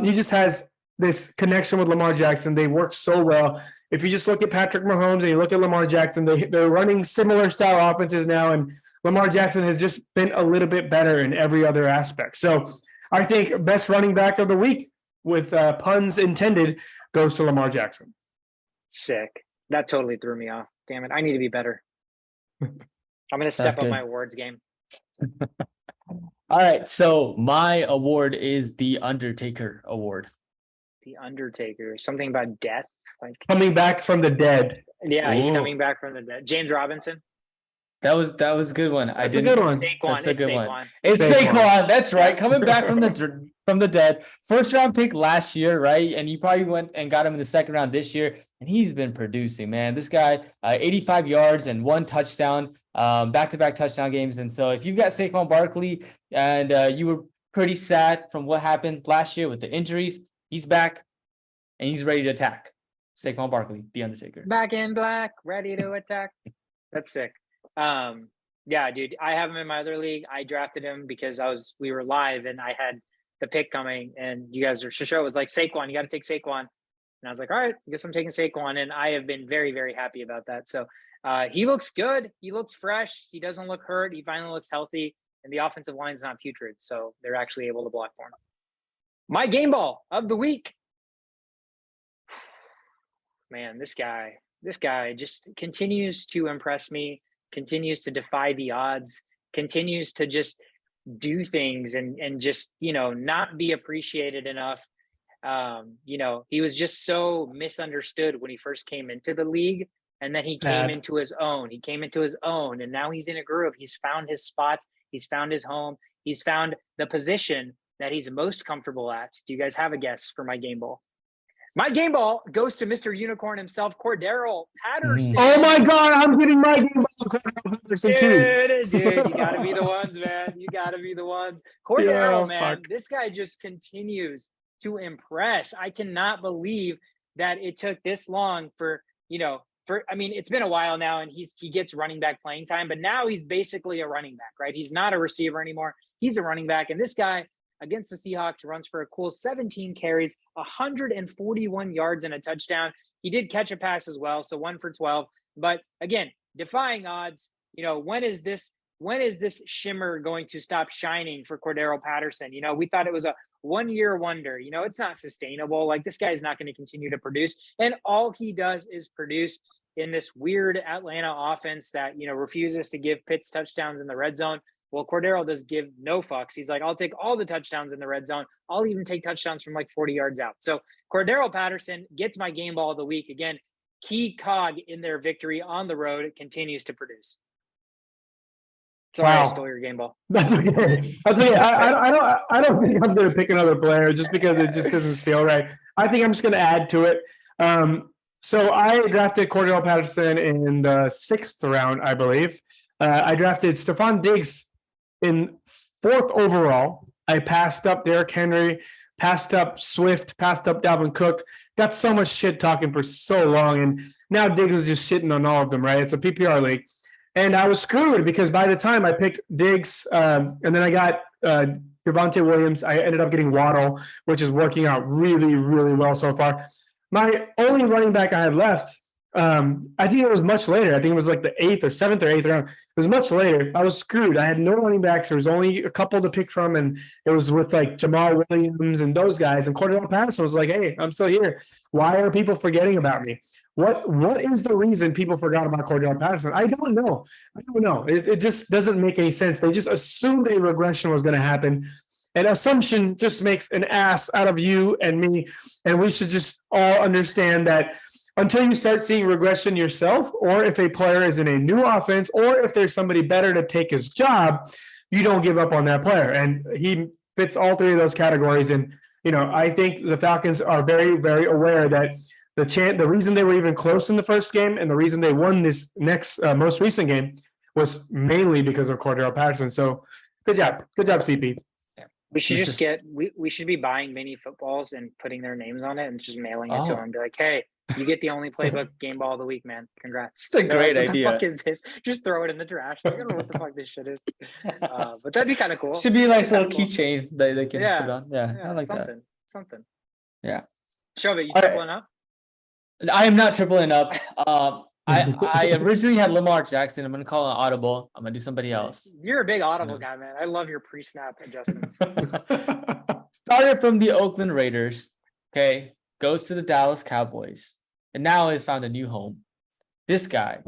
He just has this connection with Lamar Jackson. They work so well. If you just look at Patrick Mahomes and you look at Lamar Jackson, they're running similar style offenses now, and Lamar Jackson has just been a little bit better in every other aspect. So I think best running back of the week, with puns intended, goes to Lamar Jackson. Sick. That totally threw me off. Damn it. I need to be better. I'm going to step up my awards game. All right. So my award is the Undertaker Award. The Undertaker. Something about death? Like coming back from the dead. Yeah, he's coming back from the dead. James Robinson. That was a good one. That's a good one. Saquon. That's a good one. It's Saquon. That's right. Coming back from the dead. First round pick last year, right? And you probably went and got him in the second round this year, and he's been producing, man. This guy, 85 yards and 1 touchdown, back-to-back touchdown games. And so if you've got Saquon Barkley and you were pretty sad from what happened last year with the injuries, he's back and he's ready to attack. Saquon Barkley, the Undertaker. Back in black, ready to attack. That's sick. Yeah, dude, I have him in my other league. I drafted him because we were live and I had the pick coming, and you guys Shashowt was like, Saquon, you got to take Saquon. And I was like, all right, I guess I'm taking Saquon. And I have been very, very happy about that. So he looks good. He looks fresh. He doesn't look hurt. He finally looks healthy, and the offensive line is not putrid. So they're actually able to block for him. My game ball of the week. Man, this guy just continues to impress me, continues to defy the odds, continues to just do things and just, not be appreciated enough. He was just so misunderstood when he first came into the league, and then he came into his own. He came into his own, and now he's in a groove. He's found his spot. He's found his home. He's found the position that he's most comfortable at. Do you guys have a guess for my game ball? My game ball goes to Mr. Unicorn himself, Cordero Patterson. Oh my God, I'm getting my game ball, Cordero Patterson too. Dude, you gotta be the ones, man. You gotta be the ones. Cordero, man, this guy just continues to impress. I cannot believe that it took this long it's been a while now, and he gets running back playing time, but now he's basically a running back, right? He's not a receiver anymore. He's a running back, and this guy against the Seahawks runs for a cool 17 carries, 141 yards and a touchdown. He did catch a pass as well, so 1 for 12. But again, defying odds. When is this shimmer going to stop shining for Cordero Patterson? We thought it was a one-year wonder. It's not sustainable. Like, this guy's not going to continue to produce. And all he does is produce in this weird Atlanta offense that, refuses to give Pitts touchdowns in the red zone. Well, Cordero does give no fucks. He's like, I'll take all the touchdowns in the red zone. I'll even take touchdowns from like 40 yards out. So Cordero Patterson gets my game ball of the week. Again, key cog in their victory on the road. It continues to produce. Sorry, I stole your game ball. That's okay. I don't think I'm going to pick another player just because it just doesn't feel right. I think I'm just going to add to it. So I drafted Cordero Patterson in the 6th round, I believe. I drafted Stephon Diggs in 4th overall. I passed up Derrick Henry, passed up Swift, passed up Dalvin Cook, got so much shit talking for so long. And now Diggs is just shitting on all of them, right? It's a PPR league. And I was screwed because by the time I picked Diggs and then I got Javonte Williams, I ended up getting Waddle, which is working out really, really well so far. My only running back I had left, I think it was much later. I think it was like the 8th or 7th or 8th round. It was much later. I was screwed. I had no running backs. There was only a couple to pick from, and it was with like Jamal Williams and those guys. And Cordell Patterson was like, hey, I'm still here. Why are people forgetting about me? What is the reason people forgot about Cordell Patterson? I don't know. It just doesn't make any sense. They just assumed a regression was going to happen. An assumption just makes an ass out of you and me. And we should just all understand that until you start seeing regression yourself, or if a player is in a new offense, or if there's somebody better to take his job, you don't give up on that player. And he fits all three of those categories. And, I think the Falcons are very, very aware that the reason they were even close in the first game and the reason they won this next most recent game was mainly because of Cordell Patterson. So good job, CP. We should we should be buying mini footballs and putting their names on it and just mailing it to them and be like, hey, you get the only playbook game ball of the week, man. Congrats. It's a great idea. What the fuck is this? Just throw it in the trash. I don't know what the fuck this shit is. But that'd be kind of cool. Should be like a little keychain that they can put on. Yeah, I like something. Yeah. Shovit, you tripling up? I am not tripling up. I originally had Lamar Jackson. I'm going to call an audible. I'm going to do somebody else. You're a big audible guy, man. I love your pre-snap adjustments. Started from the Oakland Raiders. Okay. Goes to the Dallas Cowboys. And now has found a new home. This guy.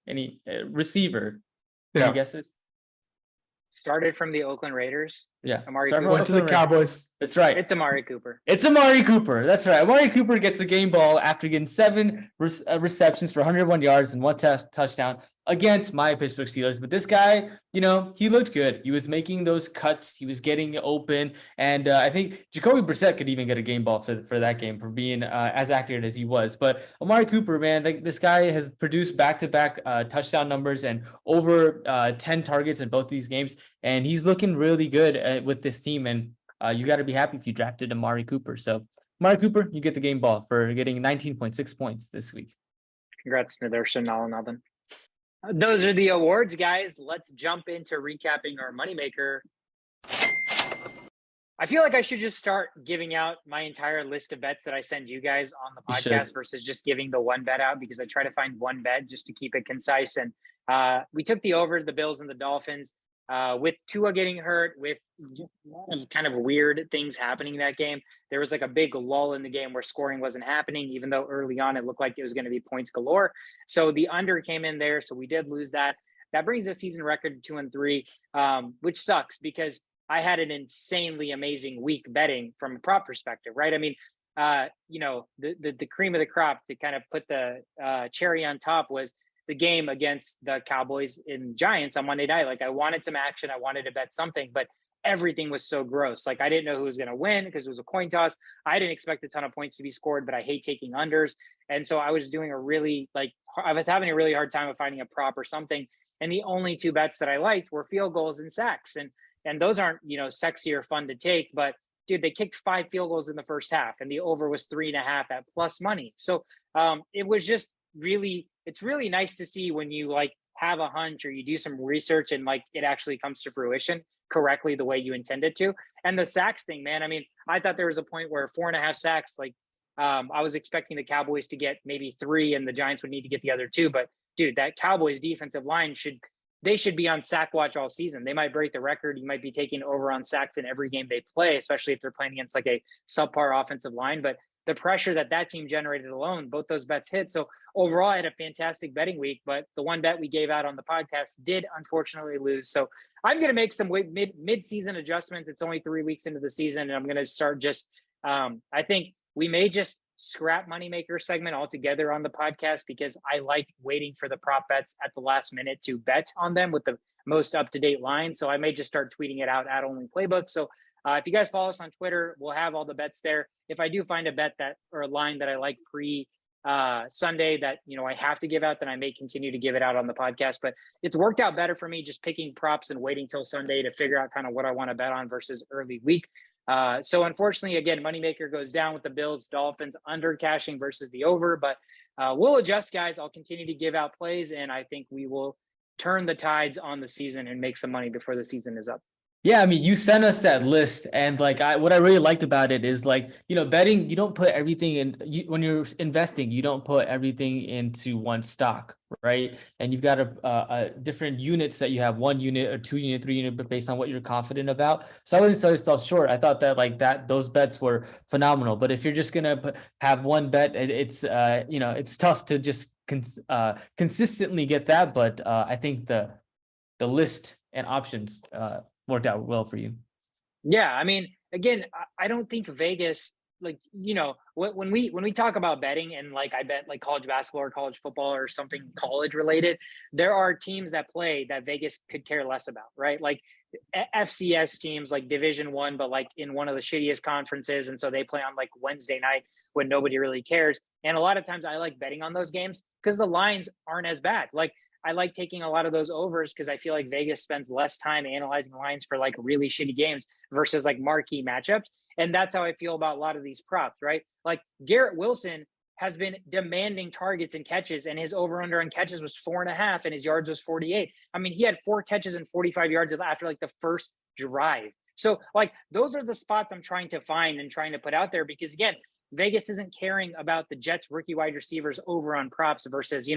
Any receiver. Any guesses? Started from the Oakland Raiders. Yeah. Amari Cooper. Went to the Cowboys. That's right. It's Amari Cooper. That's right. Amari Cooper gets the game ball after getting 7 receptions for 101 yards and 1 touchdown against my Pittsburgh Steelers. But this guy, he looked good. He was making those cuts. He was getting open. And I think Jacoby Brissett could even get a game ball for that game for being as accurate as he was. But Amari Cooper, man, this guy has produced back-to-back touchdown numbers and over 10 targets in both these games. And he's looking really good with this team. And you got to be happy if you drafted Amari Cooper. So Amari Cooper, you get the game ball for getting 19.6 points this week. Congrats, Nidarshan Nalanathan. Those are the awards, guys. Let's jump into recapping our moneymaker. I feel like I should just start giving out my entire list of bets that I send you guys on the podcast versus just giving the one bet out, because I try to find one bet just to keep it concise. And we took the over the Bills and the Dolphins with Tua getting hurt, with kind of weird things happening in that game. There was like a big lull in the game where scoring wasn't happening, even though early on it looked like it was going to be points galore. So the under came in there. So we did lose that. That brings the season record to 2-3, which sucks because I had an insanely amazing week betting from a prop perspective, right? I mean, the cream of the crop to kind of put the cherry on top was the game against the Cowboys and Giants on Monday night. Like, I wanted some action. I wanted to bet something, but everything was so gross. Like, I didn't know who was going to win because it was a coin toss. I didn't expect a ton of points to be scored, but I hate taking unders. And so I was doing I was having a really hard time of finding a prop or something. And the only 2 bets that I liked were field goals and sacks. And those aren't, sexy or fun to take, but dude, they kicked 5 field goals in the first half and the over was 3.5 at plus money. So it was just it's really nice to see when you have a hunch or you do some research and it actually comes to fruition correctly the way you intended to. And the sacks thing, man, I mean, I thought there was a point where 4.5 sacks, I was expecting the Cowboys to get maybe 3 and the Giants would need to get the other 2. But dude, that Cowboys defensive line should be on sack watch all season. They might break the record. You might be taking over on sacks in every game they play, especially if they're playing against a subpar offensive line. But the pressure that team generated alone, both those bets hit. So overall, I had a fantastic betting week, but the one bet we gave out on the podcast did unfortunately lose. So I'm going to make some mid-season adjustments. It's only 3 weeks into the season, and I'm going to start I think we may just scrap Moneymaker segment altogether on the podcast because I like waiting for the prop bets at the last minute to bet on them with the most up-to-date line. So I may just start tweeting it out at Only Playbook. So if you guys follow us on Twitter, we'll have all the bets there. If I do find a bet or a line that I like Sunday that, I have to give out, then I may continue to give it out on the podcast. But it's worked out better for me just picking props and waiting till Sunday to figure out kind of what I want to bet on versus early week. So unfortunately, again, moneymaker goes down with the Bills, Dolphins under cashing versus the over, but we'll adjust, guys. I'll continue to give out plays, and I think we will turn the tides on the season and make some money before the season is up. Yeah, I mean, you sent us that list, and like what I really liked about it is like, betting, you don't put everything in. When you're investing, you don't put everything into one stock, right? And you've got a different units that you have, 1 unit or 2 unit, 3 unit, but based on what you're confident about. So I wouldn't sell yourself short. I thought that those bets were phenomenal. But if you're just gonna have one bet, it's it's tough to just consistently get that. But I think the list and options worked out well for you. Yeah, I mean, again, I don't think Vegas, like, when we talk about betting and like I bet like college basketball or college football or something college related, there are teams that play that Vegas could care less about, right? Like FCS teams, like Division I, but like in one of the shittiest conferences, and so they play on like Wednesday night when nobody really cares. And a lot of times I like betting on those games because the lines aren't as bad. Like I like taking a lot of those overs because I feel like Vegas spends less time analyzing lines for like really shitty games versus like marquee matchups. And that's how I feel about a lot of these props, right? Like Garrett Wilson has been demanding targets and catches, and his over-under on catches was 4.5 and his yards was 48. I mean, he had 4 catches and 45 yards after like the first drive. So like those are the spots I'm trying to find and trying to put out there because, again, Vegas isn't caring about the Jets rookie wide receivers over on props versus,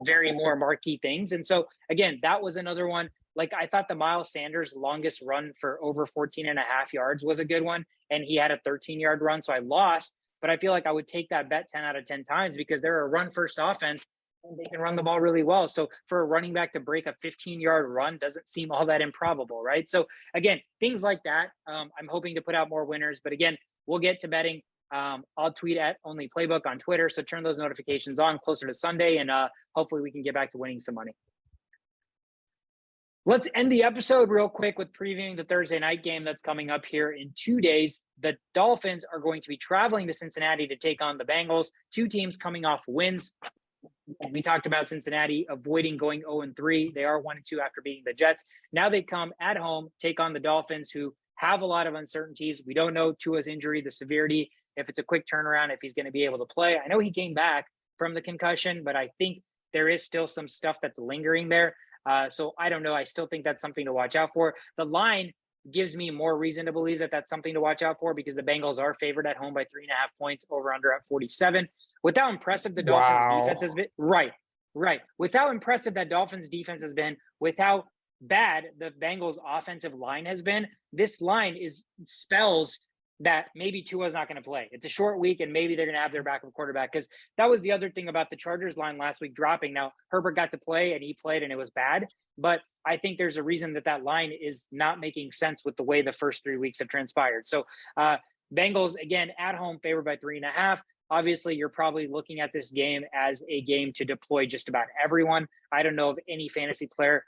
very more marquee things. And so, again, that was another one. Like I thought the Miles Sanders longest run for over 14.5 yards was a good one. And he had a 13-yard run. So I lost, but I feel like I would take that bet 10 out of 10 times because they're a run first offense and they can run the ball really well. So for a running back to break a 15-yard run doesn't seem all that improbable, right? So again, things like that. I'm hoping to put out more winners, but again, we'll get to betting. I'll tweet at Only Playbook on Twitter. So turn those notifications on closer to Sunday and hopefully we can get back to winning some money. Let's end the episode real quick with previewing the Thursday night game that's coming up here in 2 days. The Dolphins are going to be traveling to Cincinnati to take on the Bengals, 2 teams coming off wins. We talked about Cincinnati avoiding going 0-3. They are 1-2 after beating the Jets. Now they come at home, take on the Dolphins, who have a lot of uncertainties. We don't know Tua's injury, the severity, if it's a quick turnaround, if he's going to be able to play. I know he came back from the concussion, but I think there is still some stuff that's lingering there. So I don't know. I still think that's something to watch out for. The line gives me more reason to believe that that's something to watch out for because the Bengals are favored at home by 3.5 points, over under at 47. With how impressive the Dolphins defense has been. Right. With how impressive that Dolphins defense has been, with how bad the Bengals offensive line has been, this line spells that maybe Tua's not going to play. It's a short week and maybe they're going to have their backup quarterback, because that was the other thing about the Chargers line last week dropping. Now, Herbert got to play and he played and it was bad, but I think there's a reason that line is not making sense with the way the first 3 weeks have transpired. So Bengals, again, at home, favored by 3.5. Obviously, you're probably looking at this game as a game to deploy just about everyone. I don't know of any fantasy player,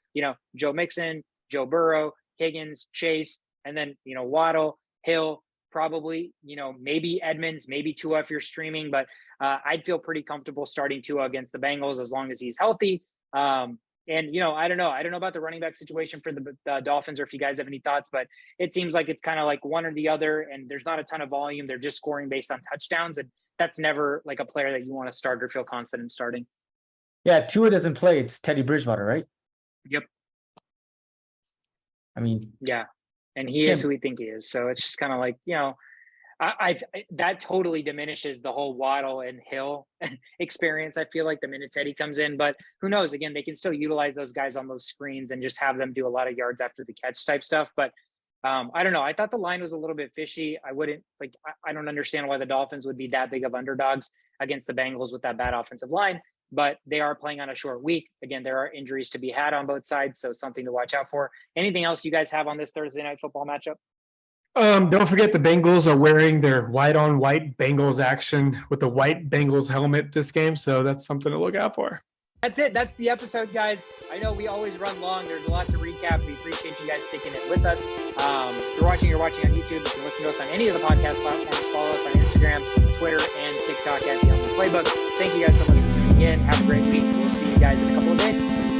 Joe Mixon, Joe Burrow, Higgins, Chase, and then, Waddle, Hill, probably, maybe Edmonds, maybe Tua if you're streaming, but I'd feel pretty comfortable starting Tua against the Bengals as long as he's healthy. And, I don't know. I don't know about the running back situation for the Dolphins, or if you guys have any thoughts, but it seems like it's kind of like one or the other, and there's not a ton of volume. They're just scoring based on touchdowns, and that's never like a player that you want to start or feel confident starting. Yeah, if Tua doesn't play, it's Teddy Bridgewater, right? Yep. I mean, yeah. And he is who we think he is. So it's just kind of like, I that totally diminishes the whole Waddle and Hill experience. I feel like the minute Teddy comes in, but who knows? Again, they can still utilize those guys on those screens and just have them do a lot of yards after the catch type stuff. But I don't know. I thought the line was a little bit fishy. I don't understand why the Dolphins would be that big of underdogs against the Bengals with that bad offensive line. But they are playing on a short week. Again, there are injuries to be had on both sides, so something to watch out for. Anything else you guys have on this Thursday night football matchup? Don't forget the Bengals are wearing their white on white Bengals action with the white Bengals helmet this game, so that's something to look out for. That's it. That's the episode, guys. I know we always run long. There's a lot to recap. We appreciate you guys sticking it with us. If you're watching on YouTube. You can listen to us on any of the podcast platforms. Follow us on Instagram, Twitter, and TikTok at The Only Playbook. Thank you guys so much for tuning in. Have a great week. We'll see you guys in a couple of days.